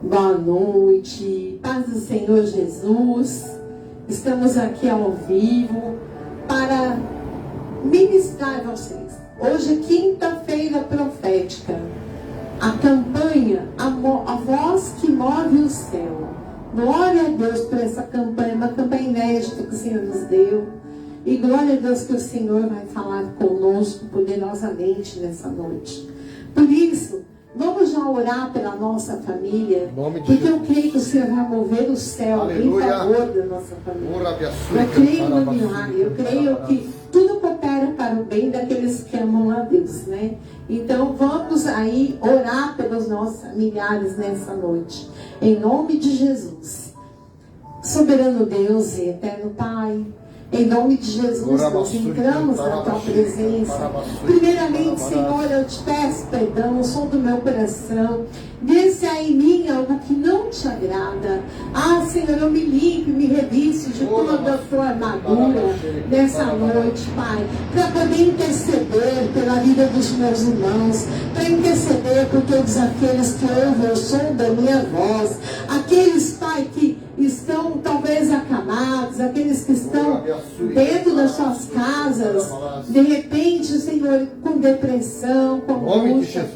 Boa noite, paz do Senhor Jesus. Estamos aqui ao vivo para ministrar a vocês. Hoje é quinta-feira profética. A campanha, a voz que move o céu. Glória a Deus por essa campanha, uma campanha inédita que o Senhor nos deu. E glória a Deus que o Senhor vai falar conosco poderosamente nessa noite. Por isso, vamos já orar pela nossa família, porque eu creio que o Senhor vai mover o céu em favor da nossa família. Eu creio no milagre, eu creio que tudo coopera para o bem daqueles que amam a Deus, né? Então vamos aí orar pelos nossos familiares nessa noite, em nome de Jesus. Soberano Deus e eterno Pai, em nome de Jesus, nós entramos na Tua presença. Primeiramente, Senhor, eu te peço perdão, o som do meu coração. Vê se há em mim algo que não te agrada. Ah, Senhor, eu me limpo, me revisto de toda a Tua armadura nessa noite, Pai, para poder interceder pela vida dos meus irmãos, para interceder por todos aqueles que ouvem o som da minha voz, aqueles, Pai, que estão talvez acamados, aqueles que estão dentro das suas casas, de repente, Senhor, com depressão, com angústia.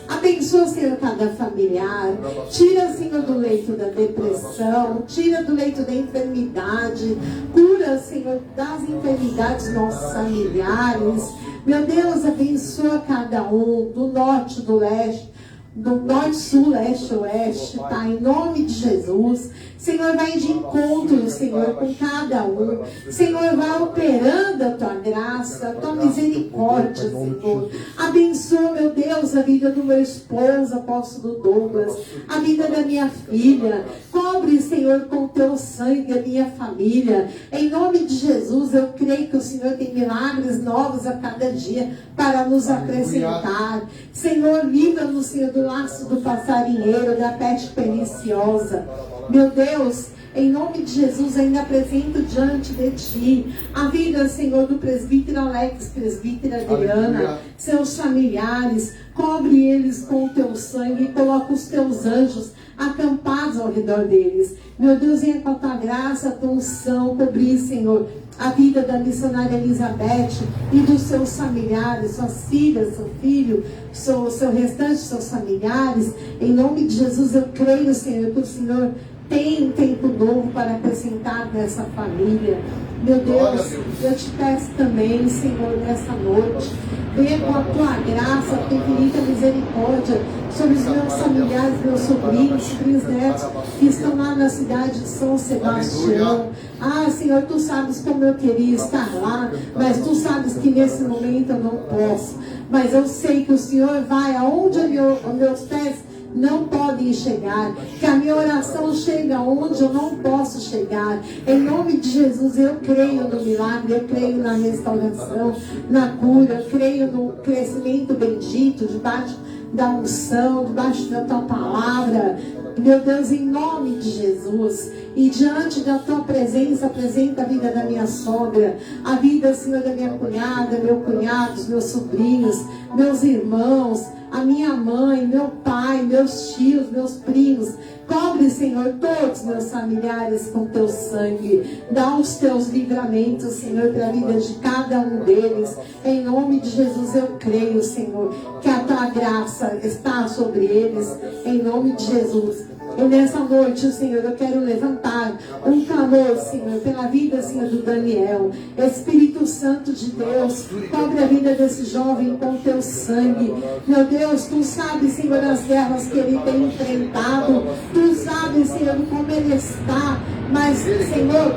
Abençoa, Senhor, cada familiar. Tira, Senhor, do leito da depressão, tira do leito da enfermidade, cura, Senhor, das enfermidades nossos familiares. Meu Deus, abençoa cada um, do norte, do leste, do norte, sul, leste, oeste, tá? Em nome de Jesus. Senhor, vai de encontro, Senhor, com cada um. Senhor, vai operando a Tua graça, a Tua misericórdia, Senhor. Abençoa, meu Deus, a vida do meu esposo, apóstolo Douglas, a vida da minha filha. Cobre, Senhor, com o Teu sangue a minha família. Em nome de Jesus, eu creio que o Senhor tem milagres novos a cada dia para nos acrescentar. Senhor, livra-nos, Senhor, do laço do passarinheiro, da peste perniciosa. Meu Deus, em nome de Jesus, ainda apresento diante de Ti a vida, Senhor, do presbítero Alex, presbítera Adriana, seus familiares. Cobre eles com o Teu sangue e coloca os Teus anjos acampados ao redor deles. Meu Deus, venha com a Tua graça, a Tua unção, cobrir, Senhor, a vida da missionária Elizabeth e dos seus familiares, suas filhas, seu filho, seu restante, seus familiares. Em nome de Jesus, eu creio, Senhor, que o Senhor tem um tempo novo para acrescentar nessa família. Meu Deus, eu te peço também, Senhor, nessa noite, venha com a Tua graça, a Tua infinita misericórdia sobre os meus familiares, meus sobrinhos, netos, que estão lá na cidade de São Sebastião. Ah, Senhor, Tu sabes como eu queria estar lá, mas Tu sabes que nesse momento eu não posso. Mas eu sei que o Senhor vai aonde os meus pés não podem chegar, que a minha oração chega onde eu não posso chegar. Em nome de Jesus, eu creio no milagre, eu creio na restauração, na cura, eu creio no crescimento bendito, debaixo da unção, debaixo da Tua palavra. Meu Deus, em nome de Jesus, e diante da Tua presença, apresenta a vida da minha sogra, a vida, Senhor, da minha cunhada, meu cunhado, os meus sobrinhos, meus irmãos, a minha mãe, meu pai, meus tios, meus primos. Cobre, Senhor, todos meus familiares com Teu sangue. Dá os Teus livramentos, Senhor, para a vida de cada um deles. Em nome de Jesus, eu creio, Senhor, que a Tua graça está sobre eles. Em nome de Jesus. E nessa noite, Senhor, eu quero levantar um clamor, Senhor, pela vida, Senhor, do Daniel. Espírito Santo de Deus, cobre a vida desse jovem com Teu sangue. Meu Deus, Tu sabes, Senhor, as guerras que ele tem enfrentado. Tu sabes, Senhor, como ele está. Mas, Senhor,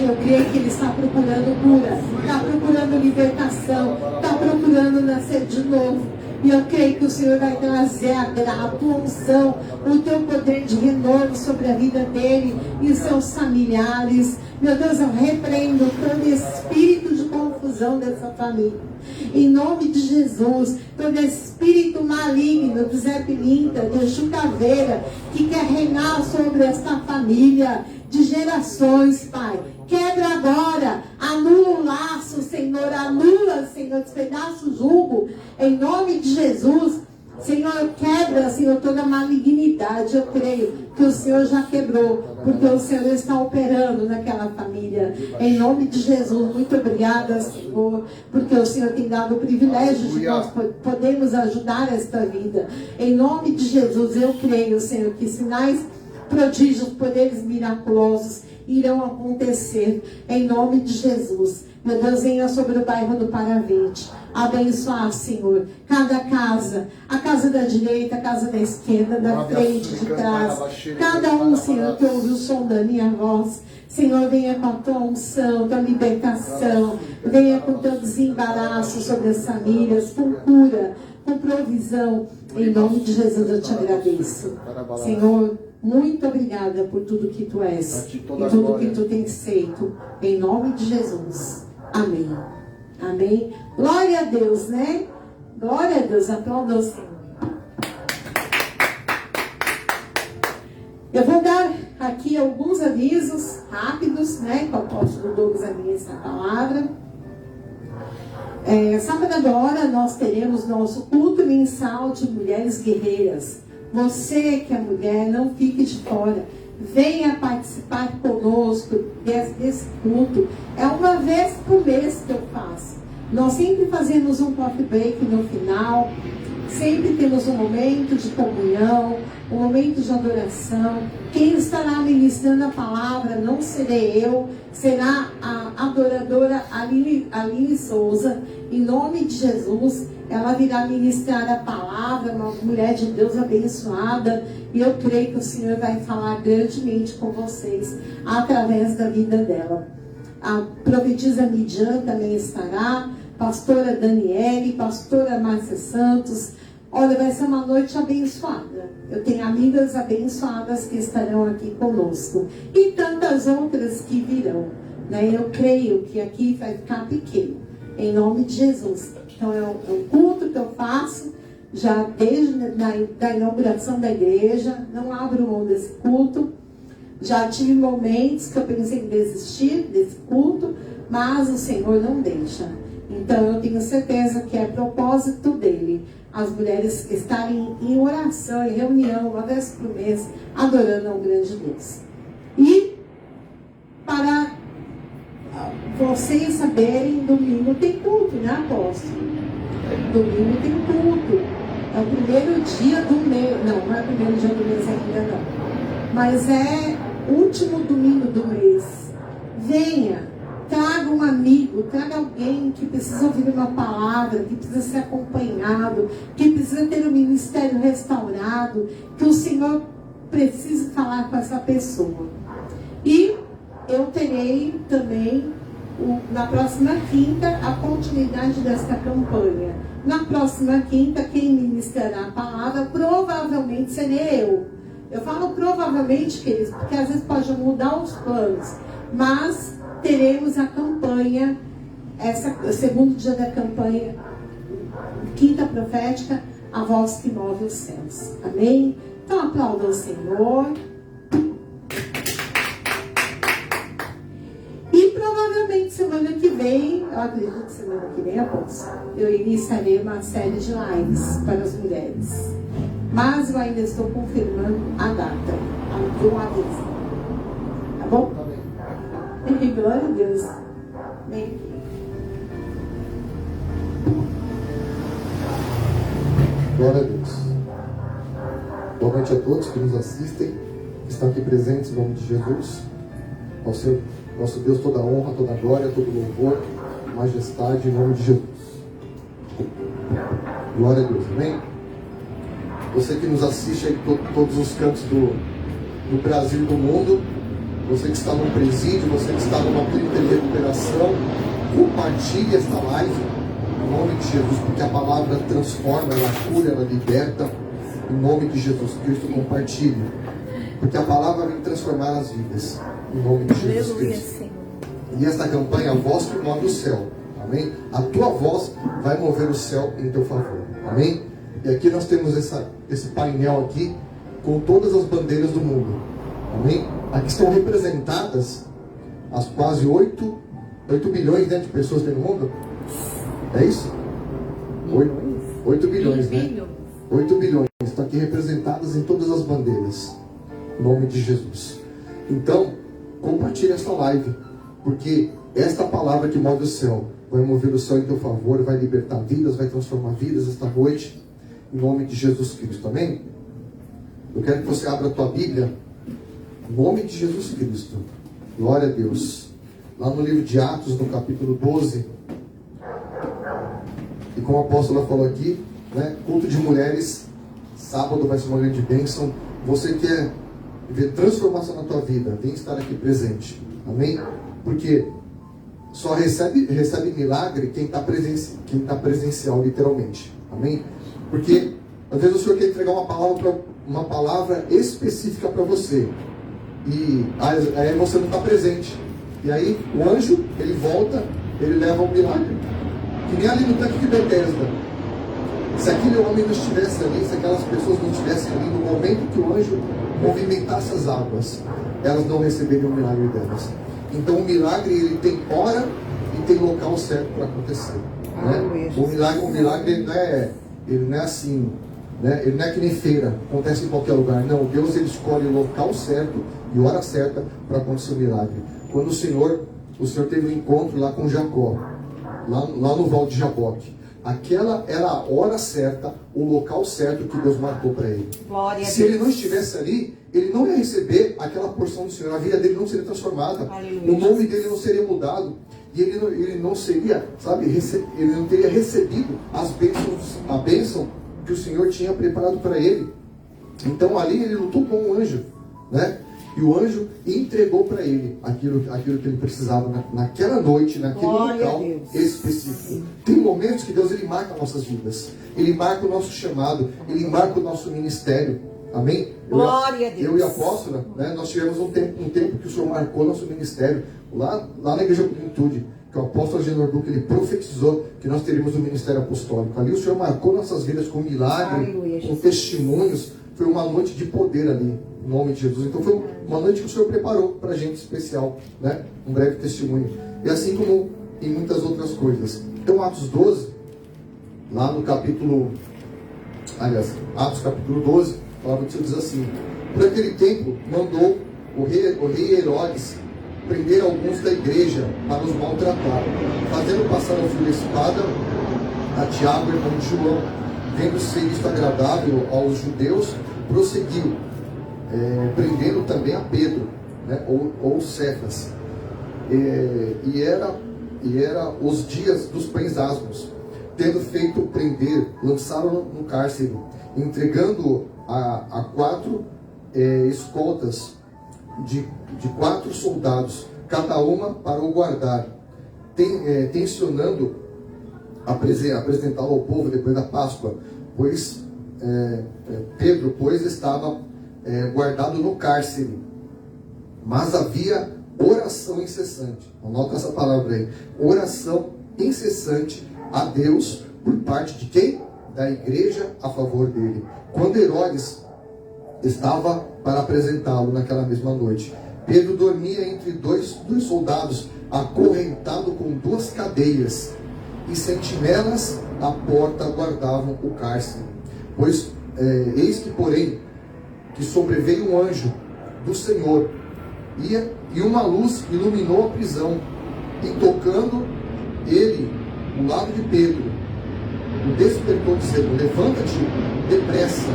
eu creio que ele está procurando cura, está procurando libertação, está procurando nascer de novo. E eu creio que o Senhor vai trazer a Tua unção, o Teu poder de renovo sobre a vida dele e seus familiares. Meu Deus, eu repreendo todo espírito de confusão dessa família. Em nome de Jesus, todo espírito maligno do Zé Pilinta, do Exu Caveira, que quer reinar sobre esta família de gerações, Pai. Quebra agora, anula o laço, Senhor, anula, Senhor, despedaça o jugo, em nome de Jesus. Senhor, quebra quebra, Senhor, toda malignidade. Eu creio que o Senhor já quebrou, porque o Senhor está operando naquela família. Em nome de Jesus, muito obrigada, Senhor, porque o Senhor tem dado o privilégio de nós podermos ajudar esta vida. Em nome de Jesus, eu creio, Senhor, que sinais, prodígios, poderes miraculosos irão acontecer. Em nome de Jesus. Meu Deus, venha sobre o bairro do Paravente. Abençoar, Senhor, cada casa, a casa da direita, a casa da esquerda, da frente, de trás, cada um, Senhor, que ouve o som da minha voz. Senhor, venha com a tua unção, tua libertação, venha com teu desembaraço sobre as famílias, com cura, com provisão. Em nome de Jesus eu te agradeço. Senhor, muito obrigada por tudo que tu és e tudo que tu tens feito. Em nome de Jesus. Amém. Amém. Glória a Deus, né? Glória a Deus. Aplauda o Senhor. Eu vou dar aqui alguns avisos rápidos, né? Que o apóstolo Douglas administra a palavra. Sábado agora nós teremos nosso culto mensal de mulheres guerreiras. Você que é mulher, não fique de fora. Venha participar conosco desse culto. É uma vez por mês que eu faço. Nós sempre fazemos um coffee break no final. Sempre temos um momento de comunhão, um momento de adoração. Quem estará ministrando a palavra não serei eu, será a adoradora Aline Souza. Em nome de Jesus, ela virá ministrar a palavra, uma mulher de Deus abençoada. E eu creio que o Senhor vai falar grandemente com vocês através da vida dela. A profetisa Midian também estará, pastora Daniele, pastora Márcia Santos. Olha, vai ser uma noite abençoada. Eu tenho amigas abençoadas que estarão aqui conosco. E tantas outras que virão, né? Eu creio que aqui vai ficar pequeno, em nome de Jesus. Então é um culto que eu faço já desde a inauguração da igreja. Não abro mão desse culto. Já tive momentos que eu pensei em desistir desse culto, mas o Senhor não deixa. Então eu tenho certeza que é propósito dele as mulheres estarem em oração, em reunião, uma vez por mês, adorando ao grande Deus. E para vocês saberem, domingo tem culto, né, apóstolo? Domingo tem culto. É o primeiro dia do mês. Não é o primeiro dia do mês ainda não. Mas é o último domingo do mês. Venha. Traga um amigo, traga alguém que precisa ouvir uma palavra, que precisa ser acompanhado, que precisa ter o ministério restaurado, que o Senhor precisa falar com essa pessoa. E eu terei também, na próxima quinta, a continuidade desta campanha. Na próxima quinta, quem ministrará a palavra provavelmente serei eu. Eu falo provavelmente, queridos, porque às vezes pode mudar os planos, mas teremos a campanha, o segundo dia da campanha, quinta profética, a voz que move os céus. Amém? Então aplauda o Senhor. E provavelmente semana que vem, eu acredito que semana que vem, eu iniciarei uma série de lives para as mulheres. Mas eu ainda estou confirmando a data. Eu aviso. Tá bom? Glória a Deus. Amém. Glória a Deus. Boa noite a todos que nos assistem, que estão aqui presentes em nome de Jesus. Ao Senhor, nosso Deus, toda honra, toda glória, todo louvor, majestade em nome de Jesus. Glória a Deus. Amém? Você que nos assiste aí em todos os cantos do Brasil e do mundo, você que está no presídio, você que está numa clínica de recuperação, compartilhe esta live em nome de Jesus, porque a palavra transforma, ela cura, ela liberta. Em nome de Jesus Cristo, compartilhe, porque a palavra vem transformar as vidas. Em nome de Jesus Cristo. E esta campanha, a voz que move o céu. Amém? A tua voz vai mover o céu em teu favor. Amém? E aqui nós temos esse painel aqui com todas as bandeiras do mundo. Amém? Aqui estão representadas as quase 8 bilhões, né, de pessoas no mundo. É isso? 8 bilhões, né? 8 bilhões. Estão aqui aqui representadas em todas as bandeiras. Em nome de Jesus. Então, compartilhe essa live, porque esta palavra que move o céu vai mover o céu em teu favor, vai libertar vidas, vai transformar vidas esta noite, em nome de Jesus Cristo. Amém? Eu quero que você abra a tua Bíblia, em nome de Jesus Cristo. Glória a Deus. Lá no livro de Atos, no capítulo 12. E como a apóstola falou aqui, né, culto de mulheres, sábado vai ser uma grande bênção. Você quer ver transformação na tua vida, vem estar aqui presente. Amém? Porque só recebe milagre quem está presencial, literalmente. Amém? Porque às vezes o Senhor quer entregar uma palavra específica para você, e aí você não está presente. E aí o anjo, ele volta, ele leva um milagre. Que nem ali no tanque de Betesda. Se aquele homem não estivesse ali, se aquelas pessoas não estivessem ali, no momento que o anjo movimentasse as águas, elas não receberiam o milagre delas. Então o milagre, ele tem hora e tem local certo para acontecer, né? O milagre ele não é assim, né? Ele não é que nem feira, acontece em qualquer lugar. Não, Deus, ele escolhe o local certo e hora certa para acontecer o milagre. Quando o Senhor teve um encontro lá com Jacó, lá no Val de Jaboque, aquela era a hora certa, o local certo que Deus marcou para ele. Se ele não estivesse ali, ele não ia receber aquela porção do Senhor, a vida dele não seria transformada, aleluia, o nome dele não seria mudado, e ele não seria, ele não teria recebido a bênção que o Senhor tinha preparado para ele. Então ali ele lutou com o anjo, né? E o anjo entregou para ele aquilo que ele precisava naquela noite, naquele local específico. Tem momentos que Deus, ele marca nossas vidas, ele marca o nosso chamado, ele marca o nosso ministério. Amém? Glória a Deus. Eu e a apóstola, né, nós tivemos um tempo que o Senhor marcou nosso ministério, lá na Igreja Plenitude, que o apóstolo Agenor Duque, ele profetizou que nós teríamos um ministério apostólico. Ali o Senhor marcou nossas vidas com milagre, aleluia, com testemunhos. Foi uma noite de poder ali, em nome de Jesus. Então foi uma noite que o Senhor preparou para a gente especial, né? Um breve testemunho. E assim como em muitas outras coisas. Então Atos 12, lá no capítulo, Atos capítulo 12, a palavra do Senhor diz assim: por aquele tempo mandou o rei Herodes prender alguns da igreja para os maltratar, fazendo passar ao fio da espada a Tiago, irmão de João. Vendo ser isto agradável aos judeus, prosseguiu, prendendo também a Pedro, né, ou Cefas. E era os dias dos pães asmos. Tendo feito prender, lançaram-no no cárcere, entregando-o a 4 escoltas de 4 soldados, cada uma para o guardar, tensionando apresentá-lo ao povo depois da Páscoa, pois Pedro, estava guardado no cárcere, mas havia oração incessante. Anota essa palavra aí: oração incessante a Deus por parte de quem? Da igreja a favor dele. Quando Herodes estava para apresentá-lo naquela mesma noite, Pedro dormia entre dois soldados, acorrentado com 2 cadeias, e sentinelas à porta guardavam o cárcere. Pois eis que, porém, que sobreveio um anjo do Senhor, e uma luz iluminou a prisão, e tocando ele o lado de Pedro, o despertou, dizendo: levanta-te depressa.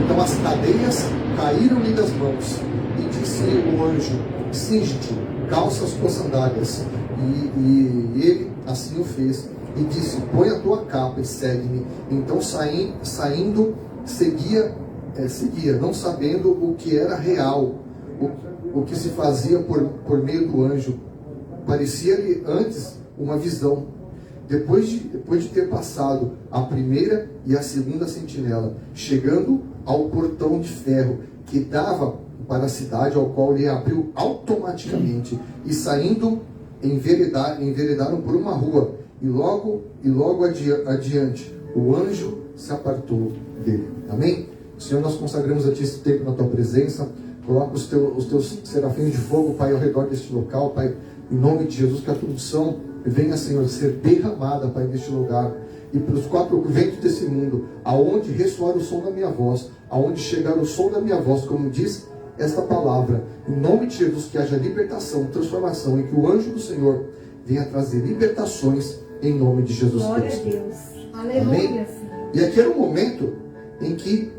Então as cadeias caíram-lhe das mãos, e disse-lhe o anjo: cinge-te, calça as tuas sandálias. E ele assim o fez, e disse: põe a tua capa e segue-me. Então saindo, seguia, não sabendo o que era real, o que se fazia por meio do anjo. Parecia-lhe antes uma visão. Depois de ter passado a primeira e a segunda sentinela, chegando ao portão de ferro que dava para a cidade, ao qual ele abriu automaticamente, e saindo, enveredaram por uma rua, e logo adiante o anjo se apartou dele. Amém? Senhor, nós consagramos a Ti esse tempo na Tua presença. Coloca os teus serafins de fogo, Pai, ao redor deste local, Pai, em nome de Jesus, que a tua unção venha, Senhor, ser derramada, Pai, neste lugar. e para os quatro ventos desse mundo, aonde ressoar o som da minha voz, aonde chegar o som da minha voz, como diz esta palavra, em nome de Jesus, que haja libertação, transformação, e que o anjo do Senhor venha trazer libertações em nome de Jesus Glória Cristo. a Deus. Amém? Aleluia, Senhor. E aqui era um momento em que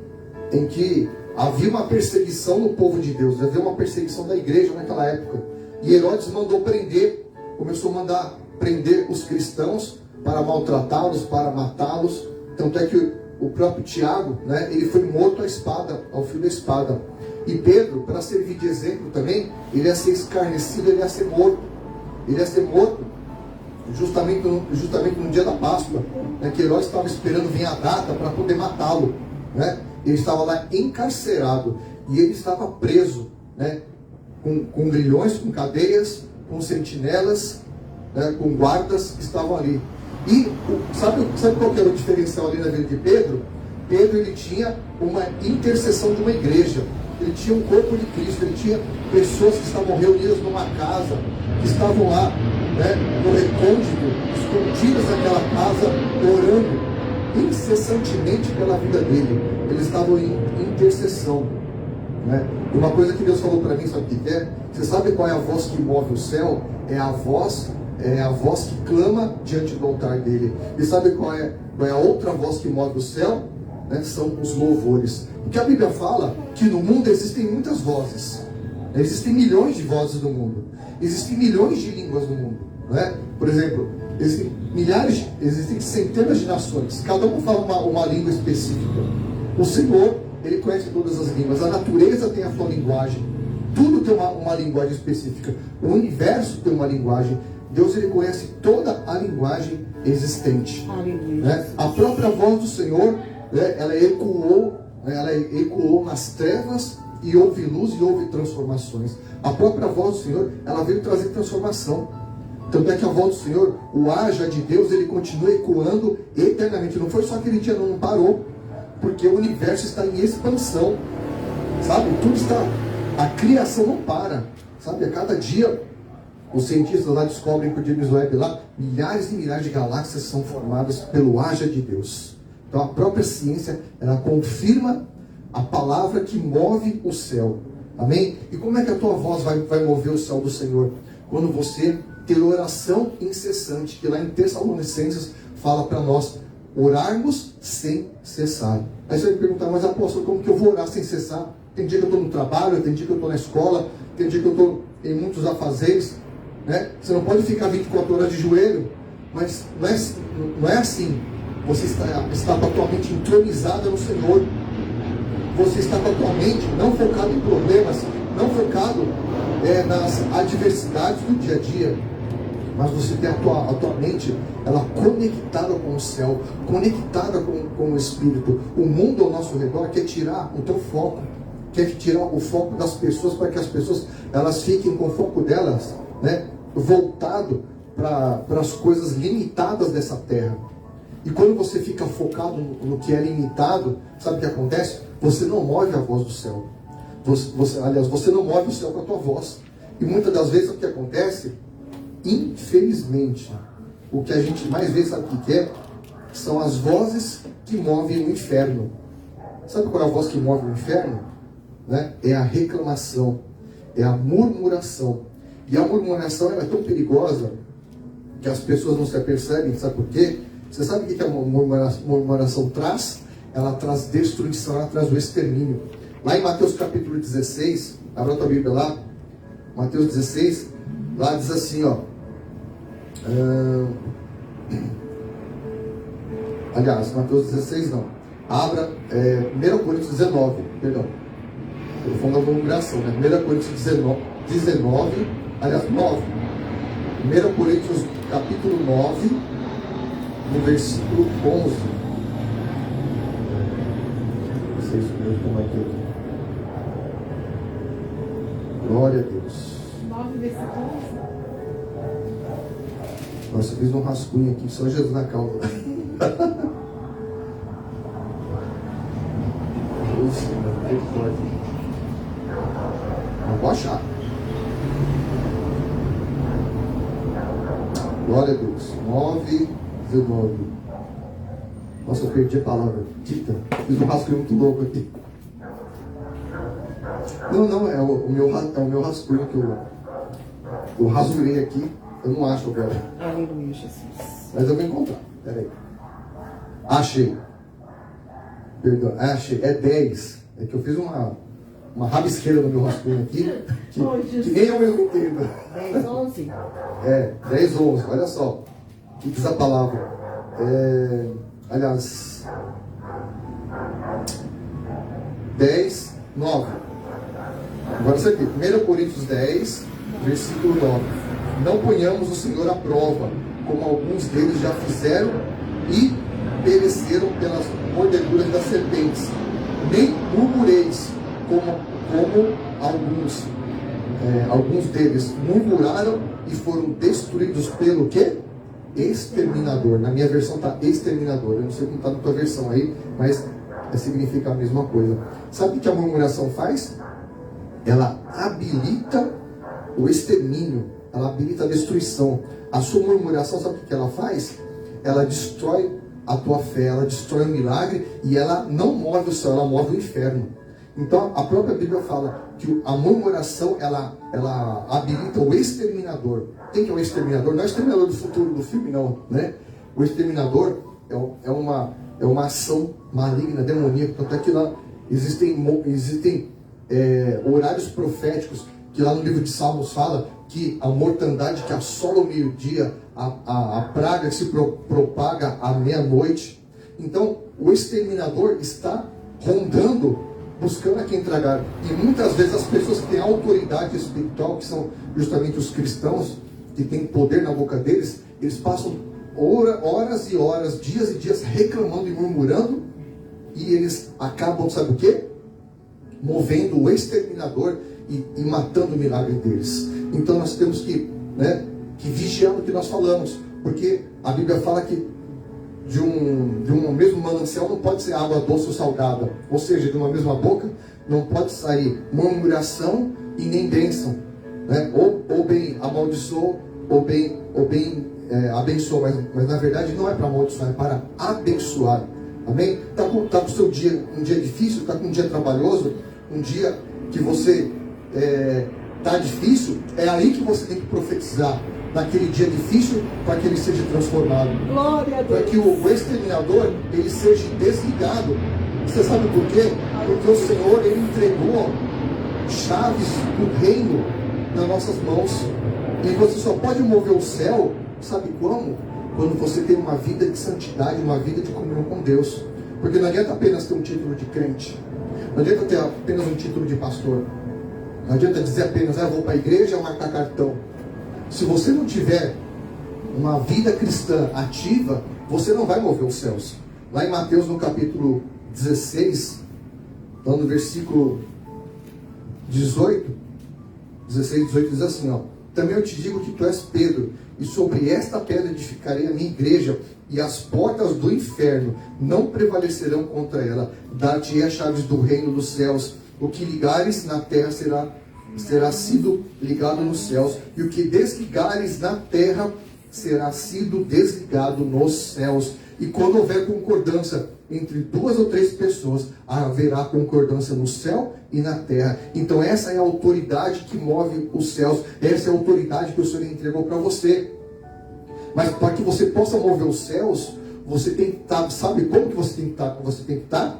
havia uma perseguição no povo de Deus, havia uma perseguição da igreja naquela época. E Herodes mandou prender, começou a mandar prender os cristãos para maltratá-los, para matá-los. Tanto é que o próprio Tiago, né, ele foi morto à espada, ao fio da espada. E Pedro, para servir de exemplo também, ele ia ser escarnecido, ele ia ser morto. Ele ia ser morto justamente no dia da Páscoa, né, que Herodes estava esperando vir a data para poder matá-lo, né? Ele estava lá encarcerado e ele estava preso, né, com grilhões, com cadeias, com sentinelas, né, com guardas que estavam ali. E sabe qual que era o diferencial ali na vida de Pedro? Pedro, ele tinha uma intercessão de uma igreja, ele tinha um corpo de Cristo, ele tinha pessoas que estavam reunidas numa casa, que estavam lá, né, no recôndito, escondidas naquela casa, orando incessantemente pela vida dele. Eles estavam em intercessão, né? E uma coisa que Deus falou para mim, sabe o que é? Você sabe qual é a voz que move o céu? É a voz que clama diante do altar dele. E sabe qual é a outra voz que move o céu? Né? São os louvores. Porque a Bíblia fala que no mundo existem muitas vozes. Existem milhões de vozes no mundo. Existem milhões de línguas no mundo, né? Por exemplo, existem centenas de nações. Cada um fala uma língua específica. O Senhor, ele conhece todas as línguas. A natureza tem a sua linguagem. Tudo tem uma linguagem específica. O universo tem uma linguagem. Deus, ele conhece toda a linguagem existente, né? A própria voz do Senhor, né, ela ecoou nas trevas e houve luz e houve transformações. A própria voz do Senhor, ela veio trazer transformação. Tanto é que a voz do Senhor, o haja de Deus, ele continua ecoando eternamente. Não foi só aquele dia, não parou, porque o universo está em expansão, sabe? Tudo está, a criação não para, sabe? A cada dia os cientistas lá descobrem por James Webb lá, milhares e milhares de galáxias são formadas pelo haja de Deus. Então a própria ciência, ela confirma a palavra que move o céu. Amém? E como é que a tua voz vai mover o céu do Senhor? Quando você ter oração incessante, que lá em Tessalonicenses fala para nós orarmos sem cessar. Aí você vai me perguntar, mas apóstolo, como que eu vou orar sem cessar? Tem dia que eu estou no trabalho, tem dia que eu estou na escola, tem dia que eu estou em muitos afazeres, né? Você não pode ficar 24 horas de joelho, mas não é assim. Você está com a tua mente entronizada no Senhor. Você está com a tua mente não focado em problemas, não focado nas adversidades do dia a dia, mas você tem a tua mente, ela conectada com o céu, conectada com o Espírito. O mundo ao nosso redor quer tirar o teu foco, quer tirar o foco das pessoas, para que as pessoas elas fiquem com o foco delas, né, voltado para as coisas limitadas dessa terra. E quando você fica focado no que é limitado, sabe o que acontece? Você não move a voz do céu. Você não move o céu com a tua voz. E muitas das vezes o que acontece, infelizmente, o que a gente mais vê, sabe o que é? São as vozes que movem o inferno. Sabe qual é a voz que move o inferno? Né? É a reclamação, é a murmuração. E a murmuração ela é tão perigosa que as pessoas não se apercebem, sabe por quê? Você sabe o que a murmuração traz? Ela traz destruição, ela traz o extermínio. Lá em Mateus capítulo 16, abra a tua Bíblia lá, Mateus 16, lá diz assim, ó. Aliás, Mateus 16 não. Abra 1 Coríntios 19, perdão. Eu falo da murmuração, né? 1 Coríntios 19, aliás, 9. 1 Coríntios capítulo 9, no versículo 11. Não sei se eu como é que eu... Glória a Deus. 9, versículo 11. Nossa, eu fiz um rascunho aqui, só Jesus na causa. Não vou achar. Glória a Deus. 9, 19. Nossa, eu perdi a palavra. Dita. Fiz um rascunho muito louco aqui. Não, é o meu rascunho que eu rasurei aqui. Eu não acho agora. Aleluia, Jesus. Mas eu vou encontrar. Peraí. Achei. Perdão. Achei. É 10. É que eu fiz uma rabisqueira no meu rascunho aqui. Que nem eu mesmo entendo. 10, 11. É, 10, 11. Olha só. O que diz a palavra? Aliás. 10, 9. Agora isso aqui. 1 Coríntios 10, versículo 9. Não ponhamos o Senhor à prova, como alguns deles já fizeram e pereceram pelas mordeduras das serpentes. Nem murmureis, como alguns deles murmuraram e foram destruídos pelo quê? Exterminador. Na minha versão está exterminador. Eu não sei como está na tua versão aí, mas significa a mesma coisa. Sabe o que a murmuração faz? Ela habilita o extermínio, ela habilita a destruição. A sua murmuração, sabe o que ela faz? Ela destrói a tua fé, ela destrói o milagre e ela não move o céu, ela move o inferno. Então a própria Bíblia fala que a murmuração ela habilita o exterminador. Quem que é o exterminador? Não é o exterminador do futuro do filme, não, né? O exterminador é uma ação maligna, demoníaca. Tanto é que lá existem horários proféticos que lá no livro de Salmos fala que a mortandade que assola o meio-dia, a praga que se propaga à meia-noite. Então o exterminador está rondando, buscando a quem tragar. E muitas vezes as pessoas que têm autoridade espiritual, que são justamente os cristãos, que têm poder na boca deles, eles passam horas e horas, dias e dias reclamando e murmurando, e eles acabam, sabe o quê? Movendo o exterminador e matando o milagre deles. Então nós temos que vigiar no que nós falamos, porque a Bíblia fala que de um mesmo manancial não pode ser água doce ou salgada, ou seja, de uma mesma boca não pode sair murmuração e nem bênção, né? ou bem amaldiçoou, ou bem abençoou, mas na verdade não é para amaldiçoar, é para abençoar. Amém? Está com o seu dia, um dia difícil, está com um dia trabalhoso, um dia que você está difícil, é aí que você tem que profetizar, naquele dia difícil, para que ele seja transformado. Glória a Deus. Para que o exterminador ele seja desligado. Você sabe por quê? Porque o Senhor ele entregou chaves do reino nas nossas mãos. E você só pode mover o céu, sabe como? Quando você tem uma vida de santidade, uma vida de comunhão com Deus. Porque não adianta apenas ter um título de crente. Não adianta ter apenas um título de pastor. Não adianta dizer apenas, eu vou para a igreja ou marcar cartão. Se você não tiver uma vida cristã ativa, você não vai mover os céus. Lá em Mateus, no capítulo 16, lá no versículo 16, 18, diz assim, ó: também eu te digo que tu és Pedro, e sobre esta pedra edificarei a minha igreja, e as portas do inferno não prevalecerão contra ela. Dar-te as chaves do reino dos céus. O que ligares na terra será sido ligado nos céus, e o que desligares na terra será sido desligado nos céus. E quando houver concordância entre 2 ou 3 pessoas, haverá concordância no céu e na terra. Então essa é a autoridade que move os céus, essa é a autoridade que o Senhor entregou para você. Mas para que você possa mover os céus, você tem que estar, sabe como que você tem que estar? Você tem que estar,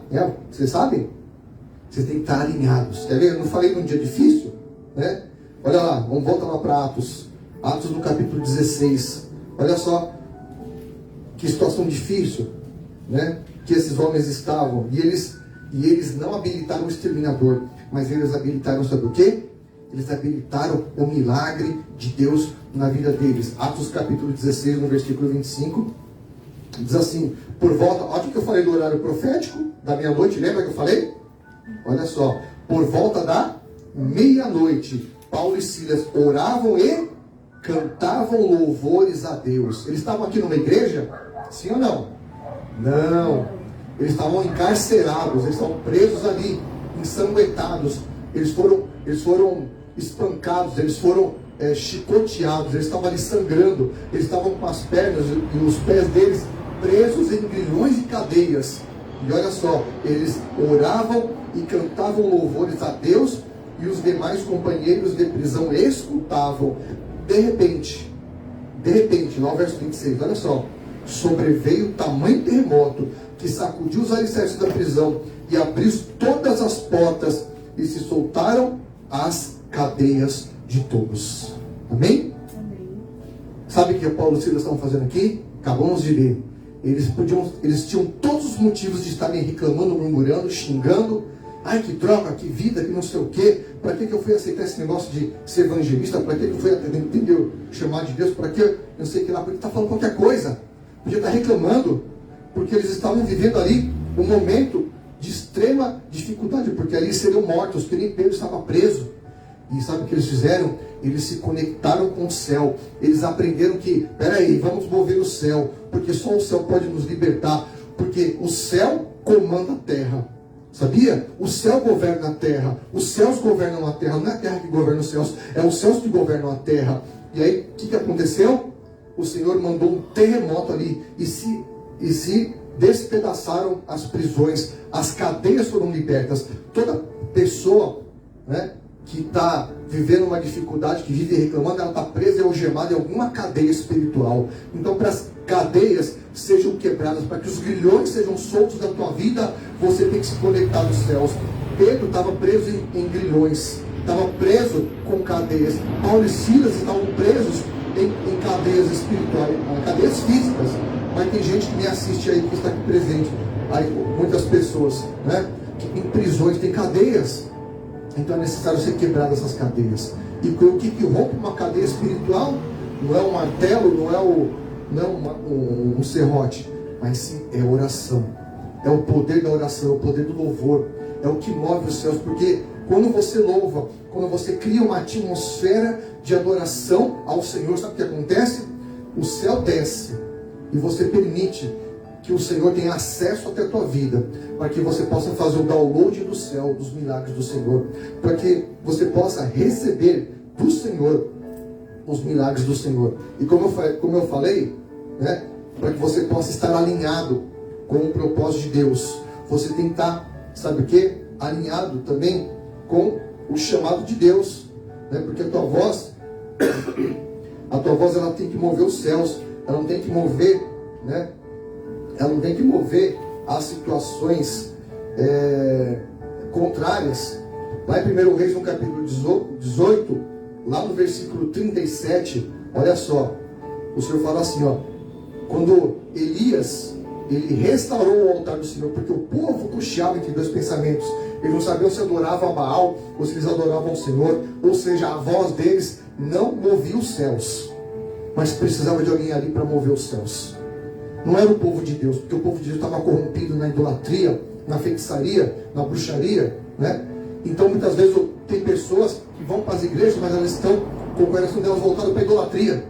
vocês sabem? Você tem que estar alinhados. Quer ver? Eu não falei num dia difícil, né? Olha lá, vamos voltar lá para Atos no capítulo 16. Olha só que situação difícil, né? Que esses homens estavam. E eles não habilitaram o exterminador, mas eles habilitaram, sabe o quê? Eles habilitaram o milagre de Deus na vida deles. Atos capítulo 16, no versículo 25, diz assim: por volta, olha o que eu falei do horário profético da meia-noite, lembra que eu falei? Olha só, por volta da meia-noite, Paulo e Silas oravam e cantavam louvores a Deus. Eles estavam aqui numa igreja? Sim ou não? Não. Eles estavam encarcerados, eles estavam presos ali, ensanguentados. Eles foram espancados, eles foram chicoteados, eles estavam ali sangrando, eles estavam com as pernas e os pés deles presos em grilhões e cadeias. E olha só, eles oravam e cantavam louvores a Deus, e os demais companheiros de prisão escutavam. De repente, lá no verso 26, olha só, sobreveio tamanho terremoto que sacudiu os alicerces da prisão e abriu todas as portas e se soltaram as cadeias de todos. Amém? Amém. Sabe o que Paulo e Silas estavam fazendo aqui? Acabamos de ler. Eles tinham todos os motivos de estarem reclamando, murmurando, xingando. Ai, que droga, que vida, que não sei o quê. Para que eu fui aceitar esse negócio de ser evangelista? Para que eu fui entender, chamar de Deus? Para que eu sei que lá? Porque está falando qualquer coisa. Podia estar reclamando. Porque eles estavam vivendo ali um momento de extrema dificuldade. Porque ali seriam mortos. Pedro estava preso. E sabe o que eles fizeram? Eles se conectaram com o céu. Eles aprenderam que, peraí, vamos mover o céu. Porque só o céu pode nos libertar. Porque o céu comanda a terra. Sabia? O céu governa a terra. Os céus governam a terra. Não é a terra que governa os céus. É os céus que governam a terra. E aí, o que aconteceu? O Senhor mandou um terremoto ali. E se despedaçaram as prisões. As cadeias foram libertas. Toda pessoa, né, que está vivendo uma dificuldade, que vive reclamando, ela está presa e algemada em alguma cadeia espiritual. Então, para as cadeias sejam quebradas, para que os grilhões sejam soltos da tua vida, você tem que se conectar nos céus. Pedro estava preso em grilhões, estava preso com cadeias. Paulo e Silas estavam presos em cadeias espirituais, cadeias físicas. Mas tem gente que me assiste aí, que está aqui presente, aí, muitas pessoas, né, que em prisões tem cadeias. Então é necessário ser quebradas essas cadeias. E o que rompe uma cadeia espiritual não é um martelo, não é um serrote, mas sim é oração. É o poder da oração, é o poder do louvor. É o que move os céus. Porque quando você louva, quando você cria uma atmosfera de adoração ao Senhor, sabe o que acontece? O céu desce e você permite que o Senhor tenha acesso até a tua vida, para que você possa fazer o download do céu, dos milagres do Senhor, para que você possa receber do Senhor os milagres do Senhor. E como eu falei, né, para que você possa estar alinhado com o propósito de Deus, você tem que estar, sabe o que? Alinhado também com o chamado de Deus, né? Porque a tua voz ela tem que mover os céus, ela não tem que mover, né? Ela não tem que mover as situações contrárias. Lá em 1 Reis, no capítulo 18, lá no versículo 37, olha só, o Senhor fala assim, ó, quando Elias, ele restaurou o altar do Senhor, porque o povo cocheava entre dois pensamentos. Eles não sabiam se adoravam a Baal ou se eles adoravam o Senhor, ou seja, a voz deles não movia os céus, mas precisava de alguém ali para mover os céus. Não era o povo de Deus, porque o povo de Deus estava corrompido na idolatria, na feitiçaria, na bruxaria, né? Então muitas vezes tem pessoas que vão para as igrejas, mas elas estão com o coração delas voltado para a idolatria.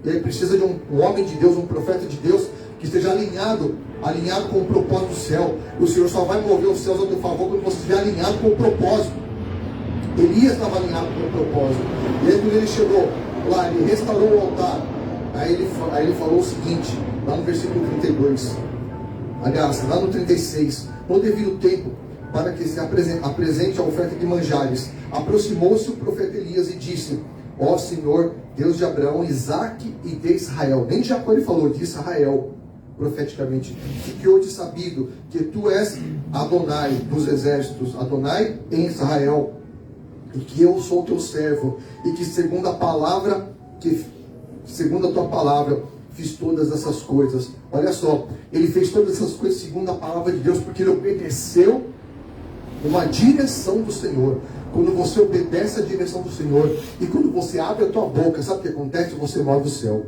E aí precisa de um homem de Deus, um profeta de Deus, que esteja alinhado com o propósito do céu. O Senhor só vai mover os céus a teu favor quando você estiver alinhado com o propósito. Elias estava alinhado com o propósito. E aí quando ele chegou lá, ele restaurou o altar. Aí ele falou o seguinte, lá no versículo 32, aliás, lá no 36, no devido tempo, para que se apresente a oferta de manjares, aproximou-se o profeta Elias e disse, ó Senhor, Deus de Abraão, Isaque e de Israel. Nem Jacó ele falou, de Israel, profeticamente. Fique hoje sabido que tu és Adonai dos exércitos, Adonai em Israel, e que eu sou teu servo, e que segundo a tua palavra, fiz todas essas coisas. Olha só, ele fez todas essas coisas segundo a palavra de Deus, porque ele obedeceu uma direção do Senhor. Quando você obedece a direção do Senhor, e quando você abre a tua boca, sabe o que acontece? Você move o céu.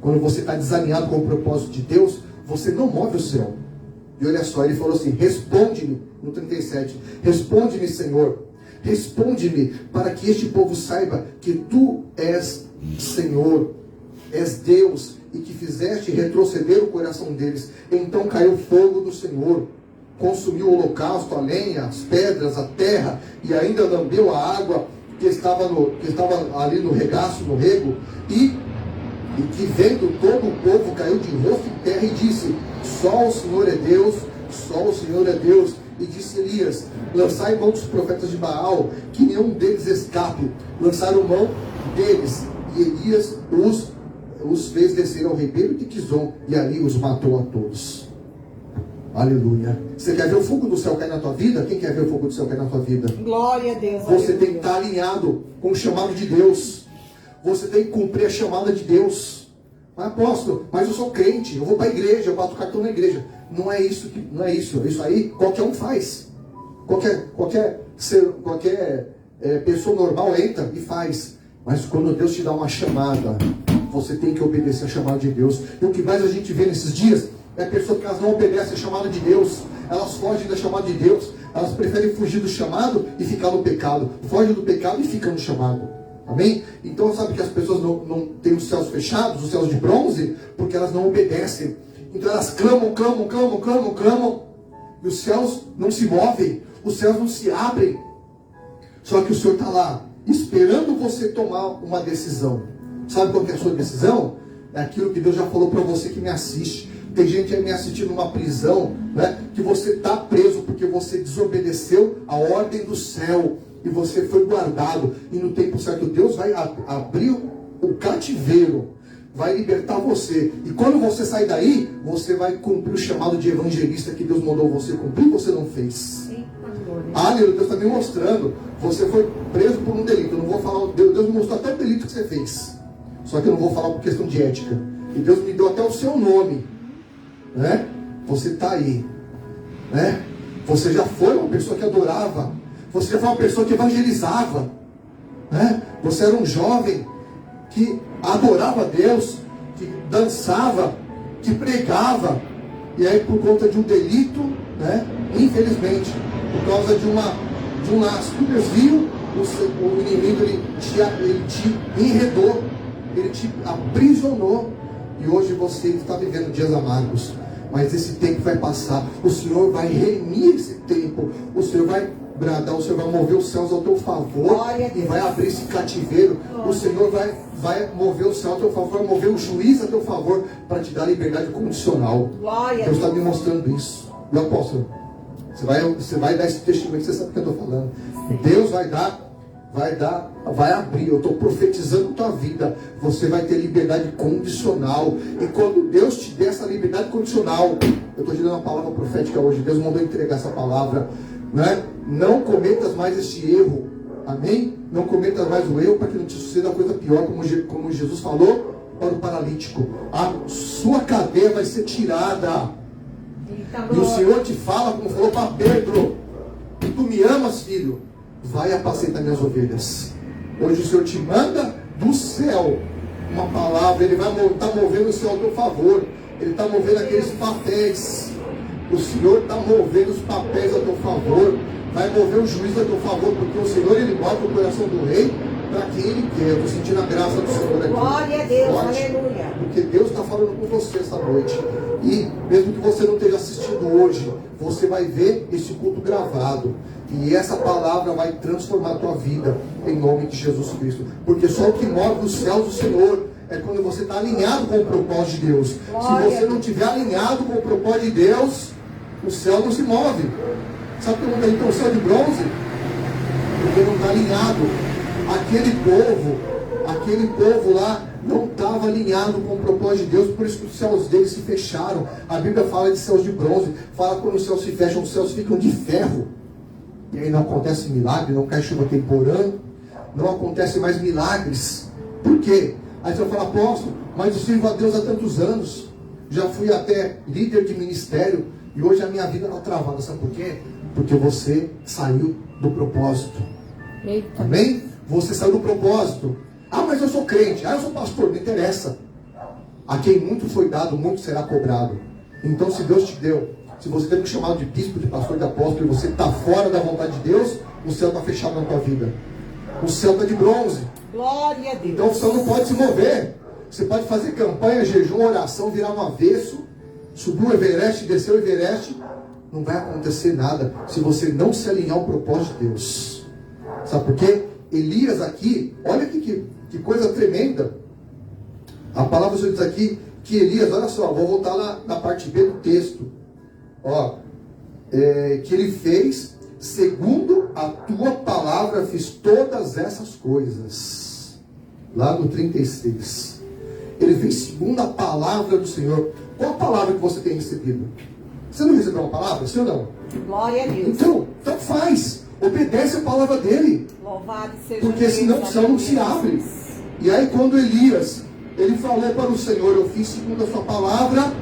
Quando você está desalinhado com o propósito de Deus, você não move o céu. E olha só, ele falou assim, responde-me, no 37, responde-me, Senhor, responde-me, para que este povo saiba que tu és Senhor, és Deus, e que fizeste retroceder o coração deles. Então caiu fogo do Senhor, consumiu o holocausto, a lenha, as pedras, a terra, e ainda lambeu a água que estava ali no regaço, no rego, e E que vendo todo o povo caiu de rosto em terra e disse: só o Senhor é Deus, só o Senhor é Deus. E disse Elias: lançai mão dos profetas de Baal, que nenhum deles escape. Lançaram mão deles, e Elias os fez descer ao ribeiro de Quizon, e ali os matou a todos. Aleluia. Você quer ver o fogo do céu cair na tua vida? Quem quer ver o fogo do céu cair na tua vida? Glória a Deus. Você tem que estar alinhado com o chamado de Deus. Você tem que cumprir a chamada de Deus. Mas apóstolo, mas eu sou crente, eu vou para a igreja, eu bato cartão na igreja. Não é isso, não é isso. Isso aí qualquer um faz. Qualquer pessoa normal entra e faz. Mas quando Deus te dá uma chamada, você tem que obedecer a chamada de Deus. E o que mais a gente vê nesses dias é pessoas que elas não obedecem a chamada de Deus. Elas fogem da chamada de Deus. Elas preferem fugir do chamado e ficar no pecado. Fogem do pecado e ficam no chamado. Amém? Então sabe que as pessoas não têm os céus fechados, os céus de bronze, porque elas não obedecem. Então elas clamam. E os céus não se movem. Os céus não se abrem. Só que o Senhor está lá, esperando você tomar uma decisão. Sabe qual que é a sua decisão? É aquilo que Deus já falou para você que me assiste. Tem gente aí me assistindo numa prisão, né? Que você está preso porque você desobedeceu a ordem do céu. E você foi guardado. E no tempo certo Deus vai abrir o cativeiro. Vai libertar você. E quando você sair daí, você vai cumprir o chamado de evangelista que Deus mandou você cumprir e você não fez. Aleluia, Deus está me mostrando. Você foi preso por um delito. Eu não vou falar, Deus me mostrou até o delito que você fez. Só que eu não vou falar por questão de ética. E Deus me deu até o seu nome. Né? Você está aí. Né? Você já foi uma pessoa que adorava. Você já foi uma pessoa que evangelizava. Né? Você era um jovem que adorava a Deus, que dançava, que pregava. E aí por conta de um delito, né? Infelizmente, por causa de um laço, um desvio, o inimigo ele te enredou, ele te aprisionou. E hoje você está vivendo dias amargos. Mas esse tempo vai passar. O Senhor vai remir esse tempo. O Senhor vai bradar, o Senhor vai mover os céus ao teu favor. E vai abrir esse cativeiro. O Senhor vai mover o céu ao teu favor, vai mover o juiz a teu favor, para te dar liberdade condicional. Deus está me mostrando isso. Meu apóstolo, você vai dar esse testemunho, você sabe o que eu estou falando. Deus vai abrir. Eu estou profetizando tua vida. Você vai ter liberdade condicional. E quando Deus te der essa liberdade condicional, eu estou te dando uma palavra profética hoje. Deus mandou entregar essa palavra, né? Não cometas mais este erro. Amém? Não cometas mais o erro, para que não te suceda coisa pior, como Jesus falou para o paralítico. A sua cadeia vai ser tirada. E o Senhor te fala, como falou para Pedro: tu me amas, filho? Vai apacentar minhas ovelhas. Hoje o Senhor te manda do céu uma palavra. Ele vai estar movendo o céu ao teu favor. Ele está movendo aqueles papéis. O Senhor está movendo os papéis a teu favor. Vai mover o juiz a teu favor. Porque o Senhor, Ele move o coração do rei para quem Ele quer. Eu estou sentindo a graça do Senhor aqui. Glória a Deus, forte, aleluia. porque Deus está falando com você esta noite. E mesmo que você não esteja assistindo hoje, você vai ver esse culto gravado. E essa palavra vai transformar a tua vida, em nome de Jesus Cristo. Porque só o que move os céus do Senhor é quando você está alinhado com o propósito de Deus. Se você não estiver alinhado com o propósito de Deus, o céu não se move. Sabe por que então o céu de bronze? Porque não está alinhado. Aquele povo lá não estava alinhado com o propósito de Deus, por isso que os céus deles se fecharam. A Bíblia fala de céus de bronze, fala quando os céus se fecham, os céus ficam de ferro. E aí não acontece milagre, não cai chuva temporã, não acontece mais milagres. Por quê? Aí você vai falar: apóstolo, mas eu sirvo a Deus há tantos anos, já fui até líder de ministério, e hoje a minha vida está travada. Sabe por quê? Porque você saiu do propósito. Eita. Amém? Você saiu do propósito. Ah, mas eu sou crente. Ah, eu sou pastor. Não interessa. A quem muito foi dado, muito será cobrado. Então, se Deus te deu, se você tem um chamado de bispo, de pastor, de apóstolo, e você está fora da vontade de Deus, o céu está fechado na tua vida. O céu está de bronze. Glória a Deus. Então o céu não pode se mover. Você pode fazer campanha, jejum, oração, virar um avesso, subir o Everest, descer o Everest. Não vai acontecer nada se você não se alinhar ao propósito de Deus. Sabe por quê? Elias aqui, olha que coisa tremenda. A palavra do Senhor diz aqui que Elias, olha só, vou voltar lá na parte B do texto. Ó, que ele fez, segundo a tua palavra, fiz todas essas coisas. Lá no 36. Ele fez segundo a palavra do Senhor. Qual a palavra que você tem recebido? Você não recebeu uma palavra? Sim ou não? Glória a Deus. Então faz. Obedece a palavra dele. Louvado seja Porque Deus, senão o céu não se abre. E aí quando Elias, ele falou para o Senhor, eu fiz segundo a sua palavra,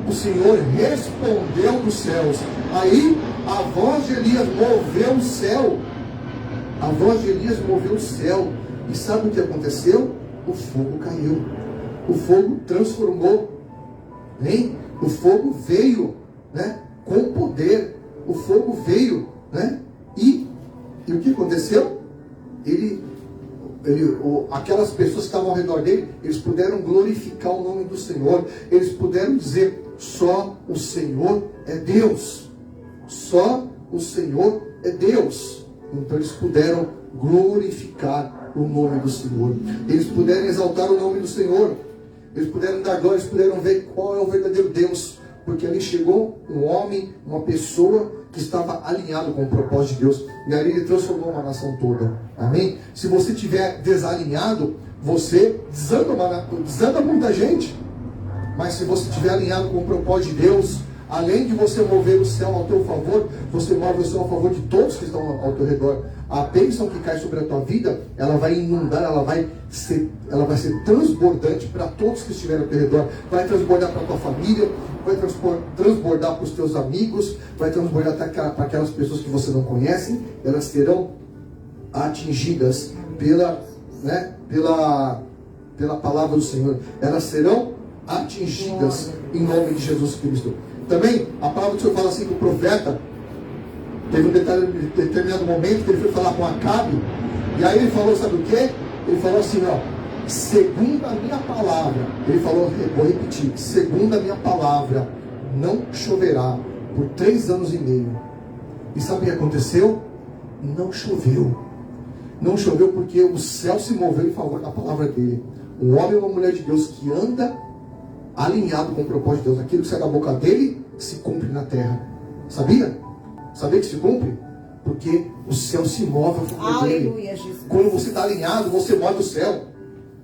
o Senhor respondeu dos céus. Aí a voz de Elias moveu o céu. A voz de Elias moveu o céu. E sabe o que aconteceu? O fogo caiu. O fogo transformou. Hein? O fogo veio, né, com poder. O fogo veio, né? E o que aconteceu? Aquelas pessoas que estavam ao redor dele, eles puderam glorificar o nome do Senhor. Eles puderam dizer: só o Senhor é Deus. Só o Senhor é Deus. Então eles puderam glorificar o nome do Senhor. Eles puderam exaltar o nome do Senhor. Eles puderam dar glória, eles puderam ver qual é o verdadeiro Deus. Porque ali chegou um homem, uma pessoa que estava alinhado com o propósito de Deus. E ali ele transformou uma nação toda. Amém? Se você estiver desalinhado, você desanda muita gente. Mas se você estiver alinhado com o propósito de Deus, além de você mover o céu ao teu favor, você move o céu a favor de todos que estão ao teu redor. A bênção que cai sobre a tua vida, ela vai inundar, ela vai ser transbordante para todos que estiverem ao teu redor. Vai transbordar para a tua família, vai transbordar para os teus amigos, vai transbordar para aquelas pessoas que você não conhece. Elas serão atingidas pela palavra do Senhor. Elas serão atingidas em nome de Jesus Cristo. Também a palavra do Senhor fala assim que o profeta teve um determinado momento que ele foi falar com Acabe, e aí ele falou, sabe o que? Ele falou assim, ó, segundo a minha palavra, ele falou, vou repetir, segundo a minha palavra, não choverá por 3 anos e meio. E sabe o que aconteceu? Não choveu. Não choveu porque o céu se moveu em favor da palavra dele. Um homem ou uma mulher de Deus que anda alinhado com o propósito de Deus, aquilo que sai da boca dele se cumpre na terra. Sabia? Sabia que se cumpre? Porque o céu se move a favor dele. Aleluia, Jesus. Quando você está alinhado, você move o céu.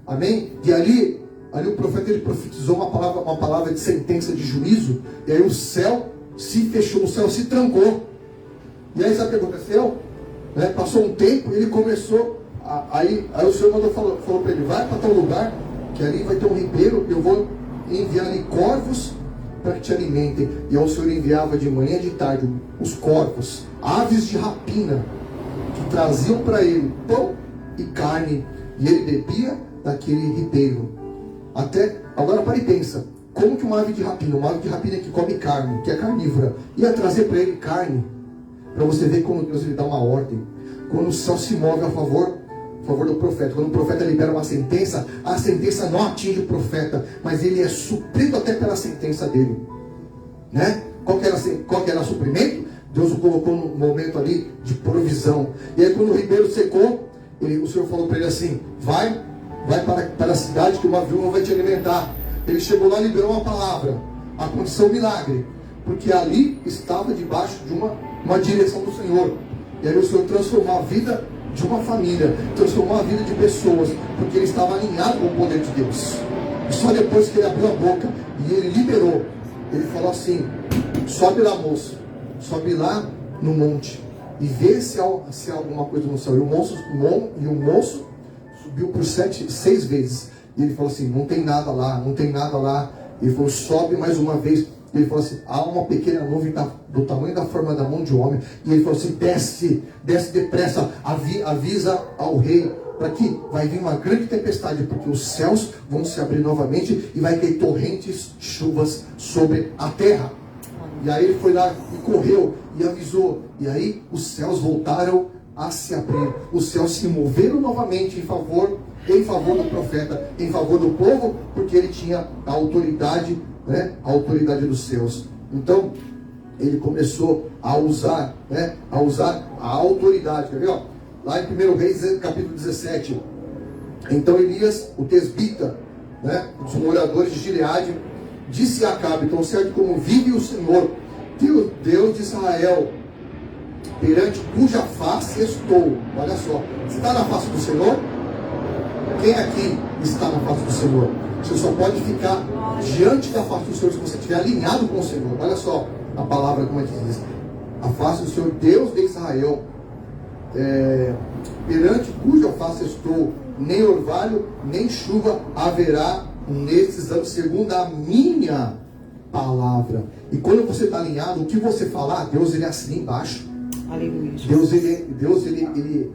Amém? E ali o profeta, ele profetizou uma palavra de sentença, de juízo. E aí o céu se fechou, o céu se trancou. E aí sabe o que aconteceu? Passou um tempo, ele começou. Aí o Senhor falou para ele: vai para tal lugar, que ali vai ter um ribeiro, eu vou enviar ali corvos para que te alimentem. E ao Senhor enviava de manhã e de tarde os corvos, aves de rapina, que traziam para ele pão e carne, e ele bebia daquele ribeiro. Agora para e pensa, como que uma ave de rapina que come carne, que é carnívora, ia trazer para ele carne? Para você ver como Deus lhe dá uma ordem. Quando o céu se move a favor do profeta, quando o profeta libera uma sentença, a sentença não atinge o profeta, mas ele é suprido até pela sentença dele, né? Qual que era o suprimento? Deus o colocou num momento ali de provisão. E aí quando o ribeiro secou, o Senhor falou para ele assim: vai para a cidade que uma viúva vai te alimentar. Ele chegou lá e liberou uma palavra. Aconteceu um milagre, porque ali estava debaixo de uma direção do Senhor. E aí o Senhor transformou a vida de uma família, transformou a vida de pessoas, porque ele estava alinhado com o poder de Deus. E só depois que ele abriu a boca e ele liberou, ele falou assim: sobe lá, moço, sobe lá no monte e vê se há alguma coisa no céu. E o moço subiu por 6 vezes. E ele falou assim: não tem nada lá, não tem nada lá. Ele falou: sobe mais uma vez. Ele falou assim: há uma pequena nuvem do tamanho da forma da mão de um homem. E ele falou assim: desce depressa, avisa ao rei, para que vai vir uma grande tempestade, porque os céus vão se abrir novamente e vai cair torrentes de chuvas sobre a terra. E aí ele foi lá e correu e avisou. E aí os céus voltaram a se abrir. Os céus se moveram novamente em favor do profeta, em favor do povo, porque ele tinha a autoridade, né? A autoridade dos céus. Então ele começou a usar a autoridade. Quer ver? Lá em 1 Reis, capítulo 17. Então Elias, o tesbita, né, dos moradores de Gileade, disse a Acabe: tão certo como vive o Senhor, Deus de Israel, perante cuja face estou. Olha só, você está na face do Senhor? Quem aqui está na face do Senhor? Você só pode ficar diante da face do Senhor se você estiver alinhado com o Senhor. Olha só a palavra como é que diz: a face do Senhor, Deus de Israel, perante cuja face estou, nem orvalho, nem chuva haverá nesses anos, segundo a minha palavra. E quando você está alinhado, o que você falar, Deus ele assina embaixo. Aleluia. Deus ele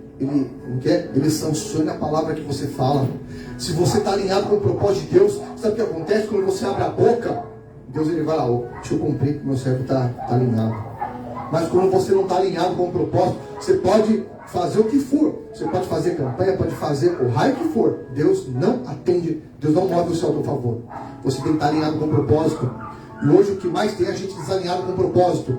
sanciona a palavra que você fala. Se você está alinhado com o propósito de Deus, sabe o que acontece quando você abre a boca? Deus ele vai lá: deixa eu cumprir que meu servo está alinhado. Mas quando você não está alinhado com o propósito, você pode fazer o que for, você pode fazer campanha, pode fazer o raio que for, Deus não atende, Deus não move o céu a teu favor. Você tem que estar alinhado com o propósito. E hoje o que mais tem é a gente desalinhado com o propósito.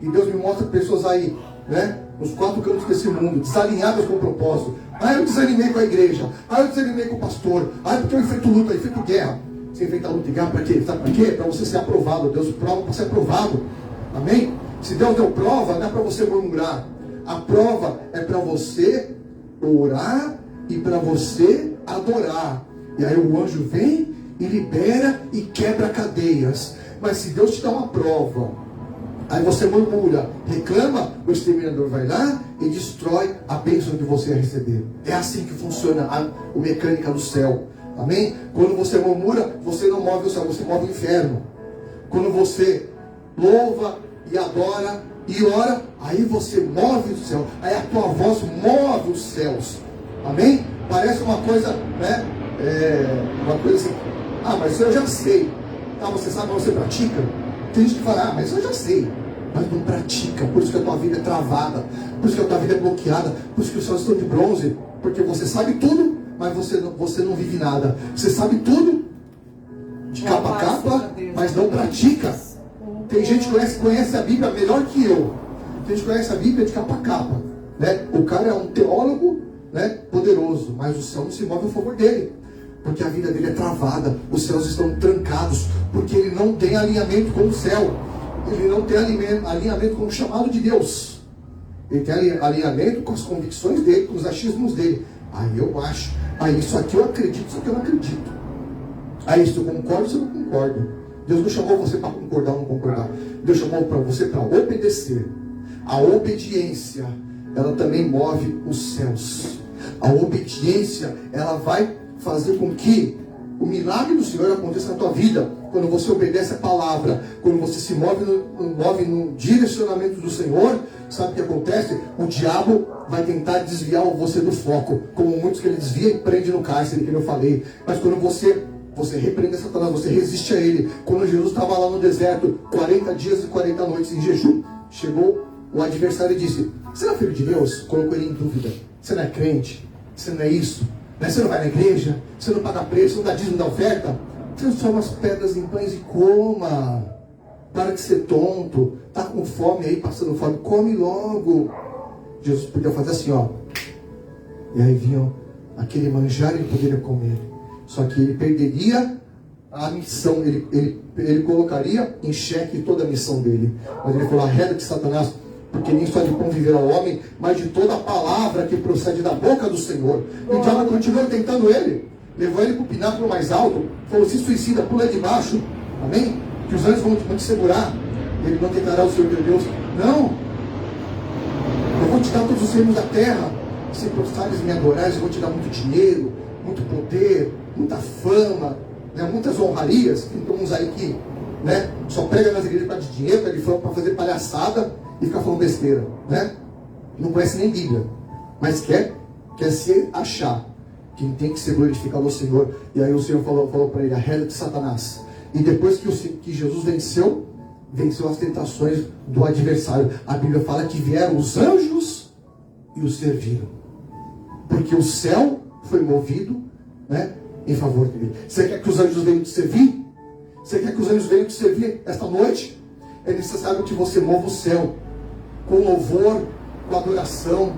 E Deus me mostra pessoas aí, né, nos 4 cantos desse mundo, desalinhadas com o propósito. Eu desanimei com a igreja, eu desanimei com o pastor, porque eu enfrento luta, eu enfrento guerra. Você enfrenta luta e guerra para quê? Sabe para quê? Para você ser aprovado. Deus prova para ser aprovado. Amém? Se Deus deu prova, não é para você murmurar. A prova é para você orar e para você adorar. E aí o anjo vem e libera e quebra cadeias. Mas se Deus te dá uma prova, aí você murmura, reclama, o exterminador vai lá e destrói a bênção que você ia receber. É assim que funciona a mecânica do céu. Amém? Quando você murmura, você não move o céu, você move o inferno. Quando você louva e adora e ora, aí você move o céu. Aí a tua voz move os céus. Amém? Parece uma coisa, né? Uma coisa assim: mas isso eu já sei. Você sabe, mas você pratica? Tem gente que fala: mas isso eu já sei. Mas não pratica. Por isso que a tua vida é travada. Por isso que a tua vida é bloqueada. Por isso que os céus estão de bronze. Porque você sabe tudo, mas você não vive nada. Você sabe tudo de capa a capa, mas não pratica. Tem gente que conhece a Bíblia melhor que eu. Tem gente que conhece a Bíblia de capa a capa, né? O cara é um teólogo, né, poderoso, mas o céu não se move a favor dele, porque a vida dele é travada. Os céus estão trancados, porque ele não tem alinhamento com o céu. Ele não tem alinhamento com o chamado de Deus. Ele tem alinhamento com as convicções dele, com os achismos dele. Aí eu acho, isso aqui eu acredito, isso aqui eu não acredito. Isso eu concordo, isso eu não concordo. Deus não chamou você para concordar ou não concordar. Deus chamou para você para obedecer. A obediência, ela também move os céus. A obediência, ela vai fazer com que o milagre do Senhor aconteça na tua vida. Quando você obedece a palavra, quando você se move no direcionamento do Senhor, sabe o que acontece? O diabo vai tentar desviar você do foco, como muitos que ele desvia e prende no cárcere, que eu falei. Mas quando você repreende Satanás, você resiste a ele. Quando Jesus estava lá no deserto, 40 dias e 40 noites em jejum, chegou o adversário e disse: você não é filho de Deus? Colocou ele em dúvida. Você não é crente? Você não é isso? Você não vai na igreja? Você não paga preço? Você não dá dízimo, não dá oferta? Transforma as pedras em pães e coma. Para de ser tonto. Está com fome aí, passando fome. Come logo. Jesus podia fazer assim, ó. E aí vinha aquele manjar e ele poderia comer. Só que ele perderia a missão. Ele colocaria em xeque toda a missão dele. Mas ele falou: arreda-te, Satanás, porque nem só de pão viverá o homem, mas de toda a palavra que procede da boca do Senhor. E o diabo continuou tentando ele. Levou ele para o pináculo mais alto. Falou: se suicida, pula de baixo. Amém? Que os anjos vão te segurar. Ele não tentará o Senhor teu Deus. Não. Eu vou te dar todos os reinos da terra. Se prostrares e me adorares, eu vou te dar muito dinheiro, muito poder, muita fama, né, muitas honrarias. Então uns aí que, né, só prega nas igrejas para de dinheiro, para de fama, para fazer palhaçada e ficar falando besteira, né? Não conhece nem Bíblia, mas quer se achar. Quem tem que ser glorificado ao Senhor. E aí o Senhor falou para ele: arreda-te, Satanás. E depois que Jesus venceu as tentações do adversário, a Bíblia fala que vieram os anjos e o serviram, porque o céu foi movido, né, em favor dele. Você quer que os anjos venham te servir? Você quer que os anjos venham te servir esta noite? É necessário que você mova o céu com louvor, com adoração,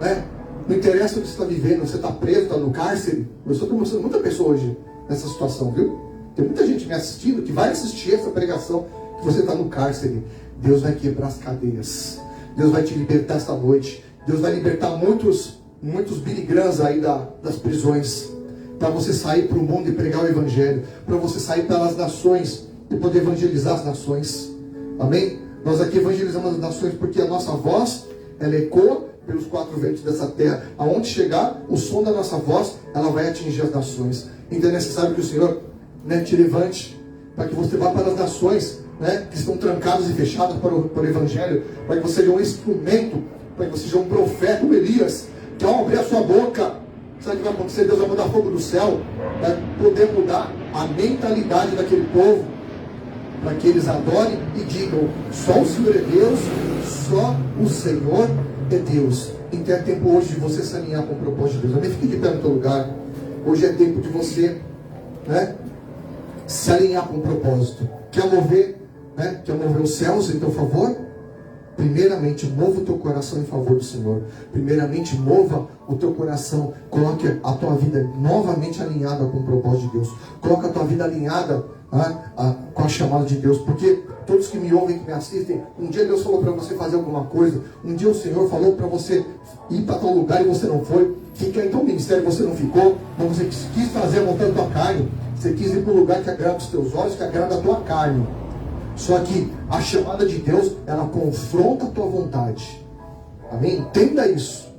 né? Não interessa o que você está vivendo. Você está preso, está no cárcere. Eu estou mostrando muita pessoa hoje. nessa situação, viu? Tem muita gente me assistindo que vai assistir essa pregação, que você está no cárcere. Deus vai quebrar as cadeias. Deus vai te libertar esta noite. Deus vai libertar muitos Billy Grahams aí das prisões, para você sair para o mundo e pregar o Evangelho, para você sair pelas nações e poder evangelizar as nações. Amém? Nós aqui evangelizamos as nações porque a nossa voz, ela ecoa pelos 4 ventos dessa terra. Aonde chegar, o som da nossa voz, ela vai atingir as nações. Então é necessário que o Senhor, né, te levante, para que você vá para as nações, né, que estão trancadas e fechadas para o Evangelho, para que você seja um instrumento, para que você seja um profeta, um Elias, que ao abrir a sua boca, sabe o que vai acontecer? Deus vai mandar fogo do céu, vai poder mudar a mentalidade daquele povo, para que eles adorem e digam: só o Senhor é Deus, só o Senhor é Deus. Então é tempo hoje de você se alinhar com o propósito de Deus. Amém? Fique de pé no teu lugar. Hoje é tempo de você, né, se alinhar com o propósito. Quer mover, né, quer mover os céus em teu favor? Primeiramente, mova o teu coração em favor do Senhor. Primeiramente, mova o teu coração. Coloque a tua vida novamente alinhada com o propósito de Deus. Coloque a tua vida alinhada com a chamada de Deus. Porque todos que me ouvem, que me assistem, um dia Deus falou para você fazer alguma coisa. Um dia o Senhor falou para você ir para tal lugar e você não foi. Fica então o ministério e você não ficou. Mas você quis fazer a vontade da tua carne. Você quis ir para um lugar que agrada os teus olhos, que agrada a tua carne. Só que a chamada de Deus, ela confronta a tua vontade. Amém? Entenda isso.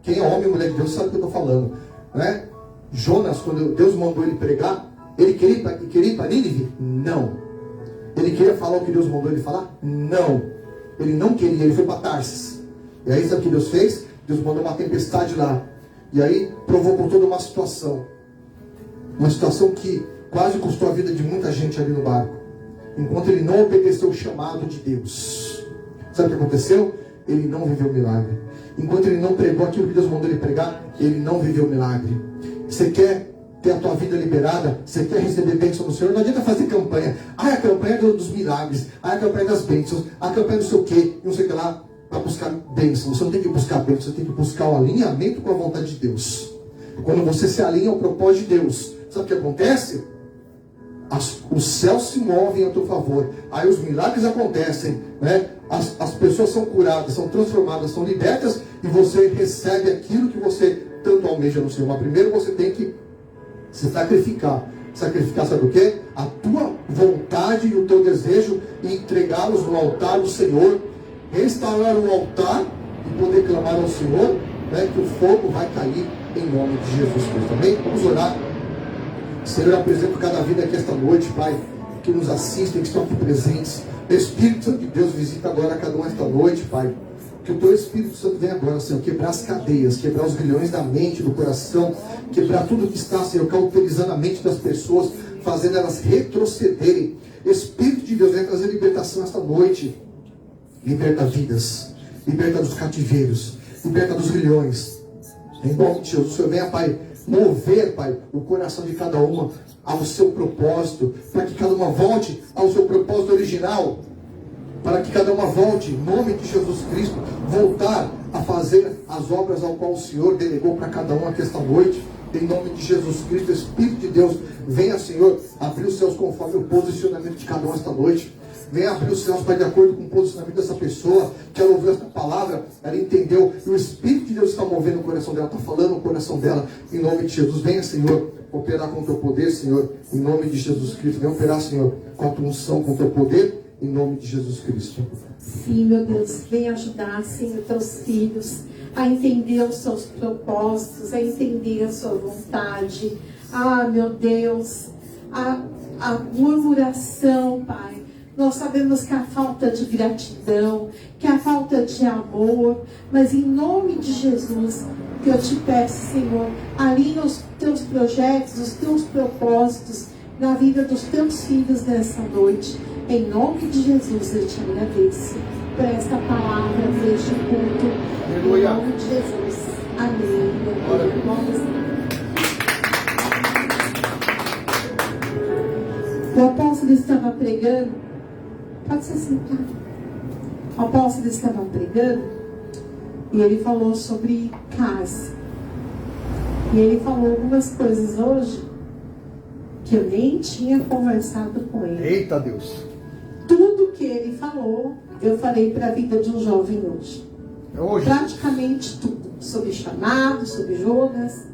Quem é homem e mulher de Deus sabe o que eu estou falando, né? Jonas, quando Deus mandou ele pregar, ele queria ir para Nínive? Não. Ele queria falar o que Deus mandou ele falar? Não. Ele não queria, ele foi para Tarsis. E aí sabe o que Deus fez? Deus mandou uma tempestade lá. E aí provocou toda uma situação. Uma situação que quase custou a vida de muita gente ali no barco. Enquanto ele não obedeceu o chamado de Deus. Sabe o que aconteceu? Ele não viveu o milagre. Enquanto ele não pregou aquilo que Deus mandou ele pregar, ele não viveu o milagre. Você quer ter a tua vida liberada? Você quer receber bênção do Senhor? Não adianta fazer campanha. A campanha dos milagres. A campanha das bênçãos. A campanha não sei o que, não sei o que lá, para buscar bênção. Você não tem que buscar bênção, você tem que buscar o alinhamento com a vontade de Deus. Quando você se alinha ao propósito de Deus, sabe o que acontece? Os céus se movem a teu favor. Aí os milagres acontecem, né? As pessoas são curadas, são transformadas, são libertas, e você recebe aquilo que você tanto almeja no Senhor. Mas primeiro você tem que se sacrificar. Sacrificar, sabe o quê? A tua vontade e o teu desejo, e entregá-los no altar do Senhor, restaurar o altar e poder clamar ao Senhor, né, que o fogo vai cair em nome de Jesus Cristo. Amém? Vamos orar. Senhor, eu apresento cada vida aqui esta noite, Pai, que nos assistem, que estão aqui presentes. Espírito Santo de Deus, visita agora cada um esta noite, Pai. Que o Teu Espírito Santo venha agora, Senhor, quebrar as cadeias, quebrar os grilhões da mente, do coração, quebrar tudo que está, Senhor, cauterizando a mente das pessoas, fazendo elas retrocederem. Espírito de Deus, venha trazer libertação esta noite. Liberta vidas, liberta dos cativeiros, liberta dos grilhões. Em nome de Jesus, o Senhor venha, Pai, mover, Pai, o coração de cada uma ao seu propósito, para que cada uma volte ao seu propósito original, para que cada uma volte, em nome de Jesus Cristo, voltar a fazer as obras ao qual o Senhor delegou para cada um aqui esta noite, em nome de Jesus Cristo. Espírito de Deus, venha, Senhor, abrir os céus conforme o posicionamento de cada um esta noite. Venha abrir os céus, Pai, de acordo com o posicionamento dessa pessoa, que ela ouviu essa palavra, ela entendeu, e o Espírito de Deus está movendo o coração dela, está falando no coração dela, em nome de Jesus. Venha, Senhor, operar com o Teu poder, Senhor, em nome de Jesus Cristo. Venha operar, Senhor, com a Tua unção, com o Teu poder, em nome de Jesus Cristo. Sim, meu Deus, venha ajudar, Senhor, Teus filhos a entender os Seus propósitos, a entender a Sua vontade. Ah, meu Deus, a murmuração, Pai. Nós sabemos que a falta de gratidão, que a falta de amor, mas em nome de Jesus, que eu te peço, Senhor, alinha os Teus projetos, os Teus propósitos na vida dos Teus filhos nessa noite. Em nome de Jesus, eu te agradeço por esta palavra, por este culto. Aleluia. Em nome de Jesus. Amém. O apóstolo estava pregando. Pode se sentar. O apóstolo estava pregando e ele falou sobre casa. E ele falou algumas coisas hoje que eu nem tinha conversado com ele. Eita Deus. Tudo que ele falou, eu falei para a vida de um jovem hoje. Praticamente tudo. Sobre chamado, sobre jogas.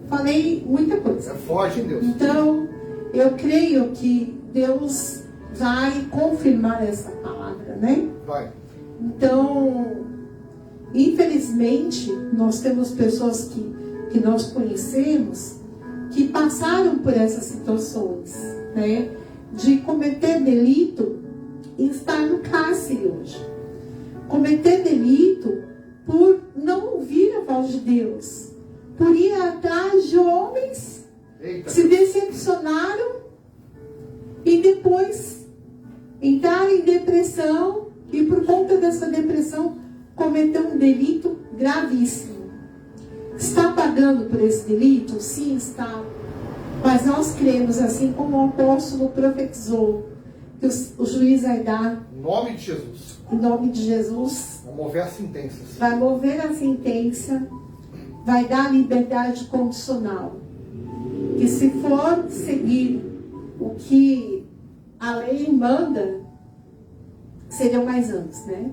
Falei muita coisa. É forte em Deus. Então, eu creio que Deus vai confirmar essa palavra, né? Vai. Então, infelizmente, nós temos pessoas que nós conhecemos que passaram por essas situações, né? De cometer delito e estar no cárcere hoje. Cometer delito por não ouvir a voz de Deus. Por ir atrás de homens que se decepcionaram e depois entrar em depressão e por conta dessa depressão cometer um delito gravíssimo. Está pagando por esse delito? Sim, está. Mas nós cremos, assim como o apóstolo profetizou, que o juiz vai dar, Em nome de Jesus. em nome de Jesus, Vai mover as sentenças. vai mover a sentença, vai dar liberdade condicional. E se for seguir o que a lei manda, seriam mais anos, né?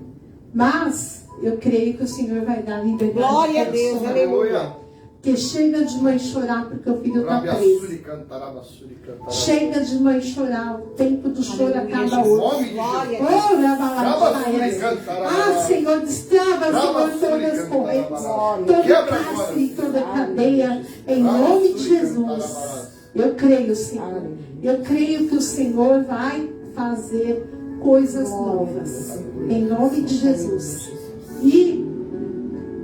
Mas eu creio que o Senhor vai dar liberdade Glória a Deus, condicional. aleluia. Porque chega de mãe chorar porque o filho está preso. Chega de mãe chorar, o tempo do choro acaba hoje. Glória a Deus. Oh, Senhor, destrava, Senhor, todas as correntes, toda cárcere, toda cadeia, em nome de Jesus. Eu creio, Senhor. Eu creio que o Senhor vai fazer coisas novas, em nome de Jesus. E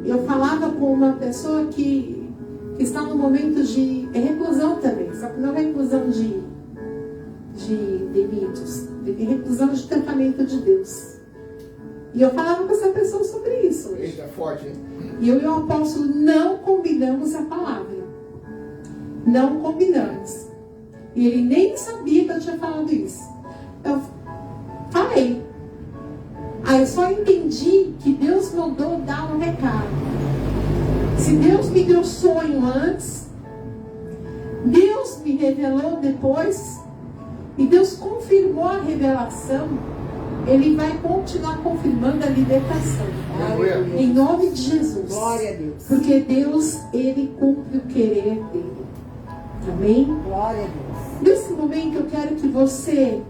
eu falava com uma pessoa que está no momento de reclusão também, só que não é reclusão de delitos, reclusão de tratamento de Deus. E eu falava com essa pessoa sobre isso hoje. Eita, é forte, hein? E eu e o apóstolo não combinamos a palavra. Não combinamos. E ele nem sabia que eu tinha falado isso. Eu falei. Aí eu só entendi que Deus mandou dar um recado. Se Deus me deu sonho antes, Deus me revelou depois, e Deus confirmou a revelação, Ele vai continuar confirmando a libertação. Aleluia. Em nome de Jesus. Glória a Deus. Porque Deus, Ele cumpre o querer dele. Amém? Glória a Deus. Nesse momento eu quero que você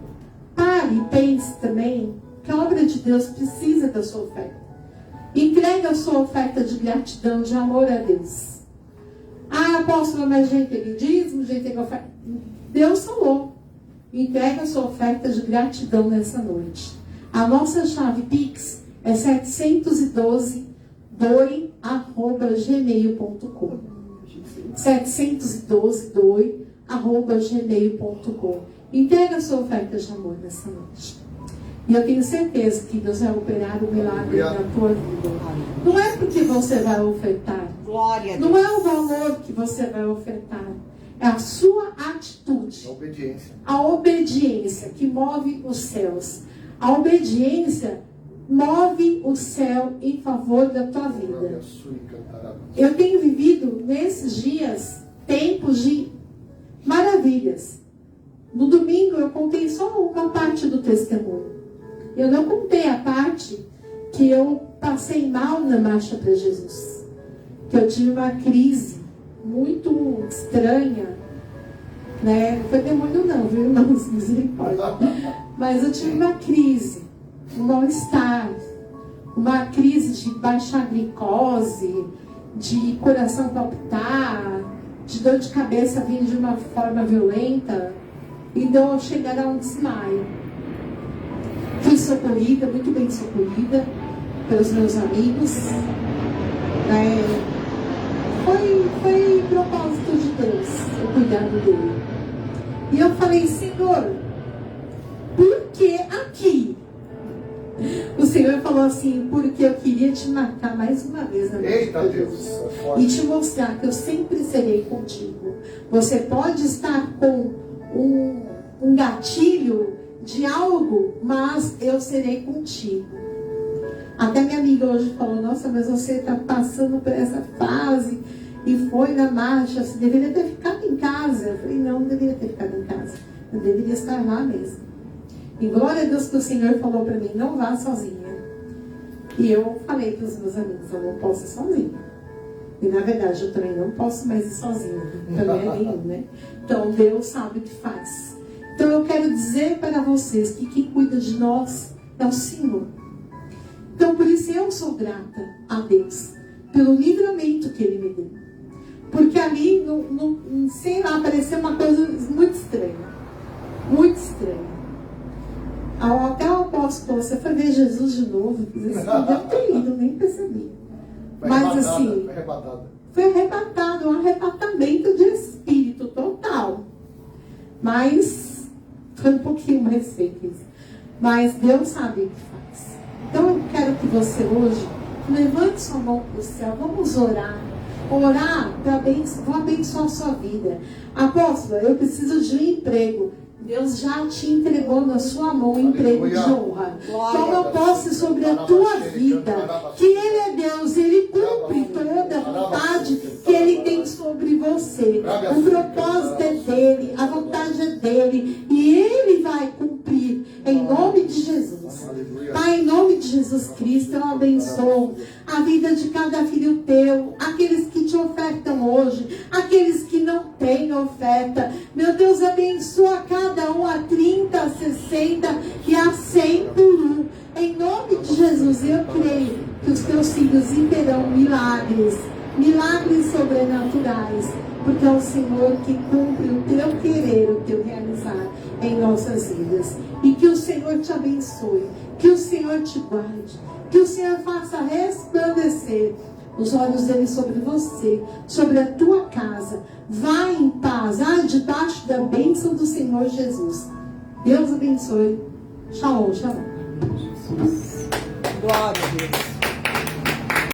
pare e pense também que a obra de Deus precisa da sua oferta. Entregue a sua oferta de gratidão, de amor a Deus. Ah, apóstolo, mas gente tem dízimo, gente tem oferta. Deus falou. Entregue a sua oferta de gratidão nessa noite. A nossa chave Pix é 712doi@gmail.com 712doi@gmail.com. Entregue a sua oferta de amor nessa noite. E eu tenho certeza que Deus vai operar o milagre na tua vida. Não é porque você vai ofertar. Glória a Deus. Não é o valor que você vai ofertar. É a sua atitude. A obediência. A obediência que move os céus. A obediência move o céu em favor da tua vida. Eu tenho vivido nesses dias tempos de maravilhas. No domingo eu contei só uma parte do testemunho. Eu não contei a parte que eu passei mal na marcha para Jesus. Que eu tive uma crise muito estranha. Né? Não foi demônio não, viu, irmãos? Misericórdia. Mas eu tive uma crise, um mal-estar, uma crise de baixar glicose, de coração palpitar, de dor de cabeça vindo de uma forma violenta. E deu a chegar a um desmaio. Fui socorrida, muito bem socorrida, pelos meus amigos. Foi propósito de Deus, o cuidado dele. E eu falei, Senhor, por que aqui? O Senhor falou assim, porque eu queria te marcar mais uma vez na minha vida. Eita Deus. E te mostrar que eu sempre serei contigo. Você pode estar com um gatilho de algo, mas eu serei contigo. Até minha amiga hoje falou, nossa, mas você está passando por essa fase e foi na marcha, você deveria ter ficado em casa. casa. Eu falei, não deveria ter ficado em casa. Eu deveria estar lá mesmo. E glória a Deus que o Senhor falou para mim, não vá sozinha. E eu falei para os meus amigos, eu não posso ir sozinha. E na verdade eu também não posso mais ir sozinha. Também é nenhum, né? Então Deus sabe o que faz. Então eu quero dizer para vocês que quem cuida de nós é o Senhor. Então por isso eu sou grata a Deus pelo livramento que Ele me deu. Porque ali, sei lá, parecia uma coisa muito estranha. Muito estranha. Até o apóstolo, você foi ver Jesus de novo? Não deve ter ido, nem percebi. Mas assim, foi arrebatado, um arrebatamento de espírito total. Mas foi um pouquinho mais simples. Mas Deus sabe o que faz. Então eu quero que você hoje levante sua mão para o céu, vamos orar. Orar para abençoar a sua vida. Apóstola, eu preciso de um emprego. Deus já te entregou na sua mão um emprego de honra. Toma posse sobre a tua vida. Que Ele é Deus, Ele cumpre toda a vontade que Ele tem sobre você. O propósito é dEle, a vontade é dEle. E Ele vai cumprir em nome de Jesus. Pai, em nome de Jesus Cristo, eu abençoo a vida de cada filho teu, aqueles que te ofertam hoje, aqueles que não têm oferta. Meu Deus, abençoa cada um a 30, a 60 e a 100 por um. Em nome de Jesus, eu creio que os teus filhos verão milagres, milagres sobrenaturais, porque é o Senhor que cumpre o teu querer, o teu realizar em nossas vidas. E que o Senhor te abençoe, que o Senhor te guarde, que o Senhor faça resplandecer os olhos dele sobre você, sobre a tua casa. Vá em paz, debaixo da bênção do Senhor Jesus. Deus abençoe. Shalom, shalom. Glória a Deus.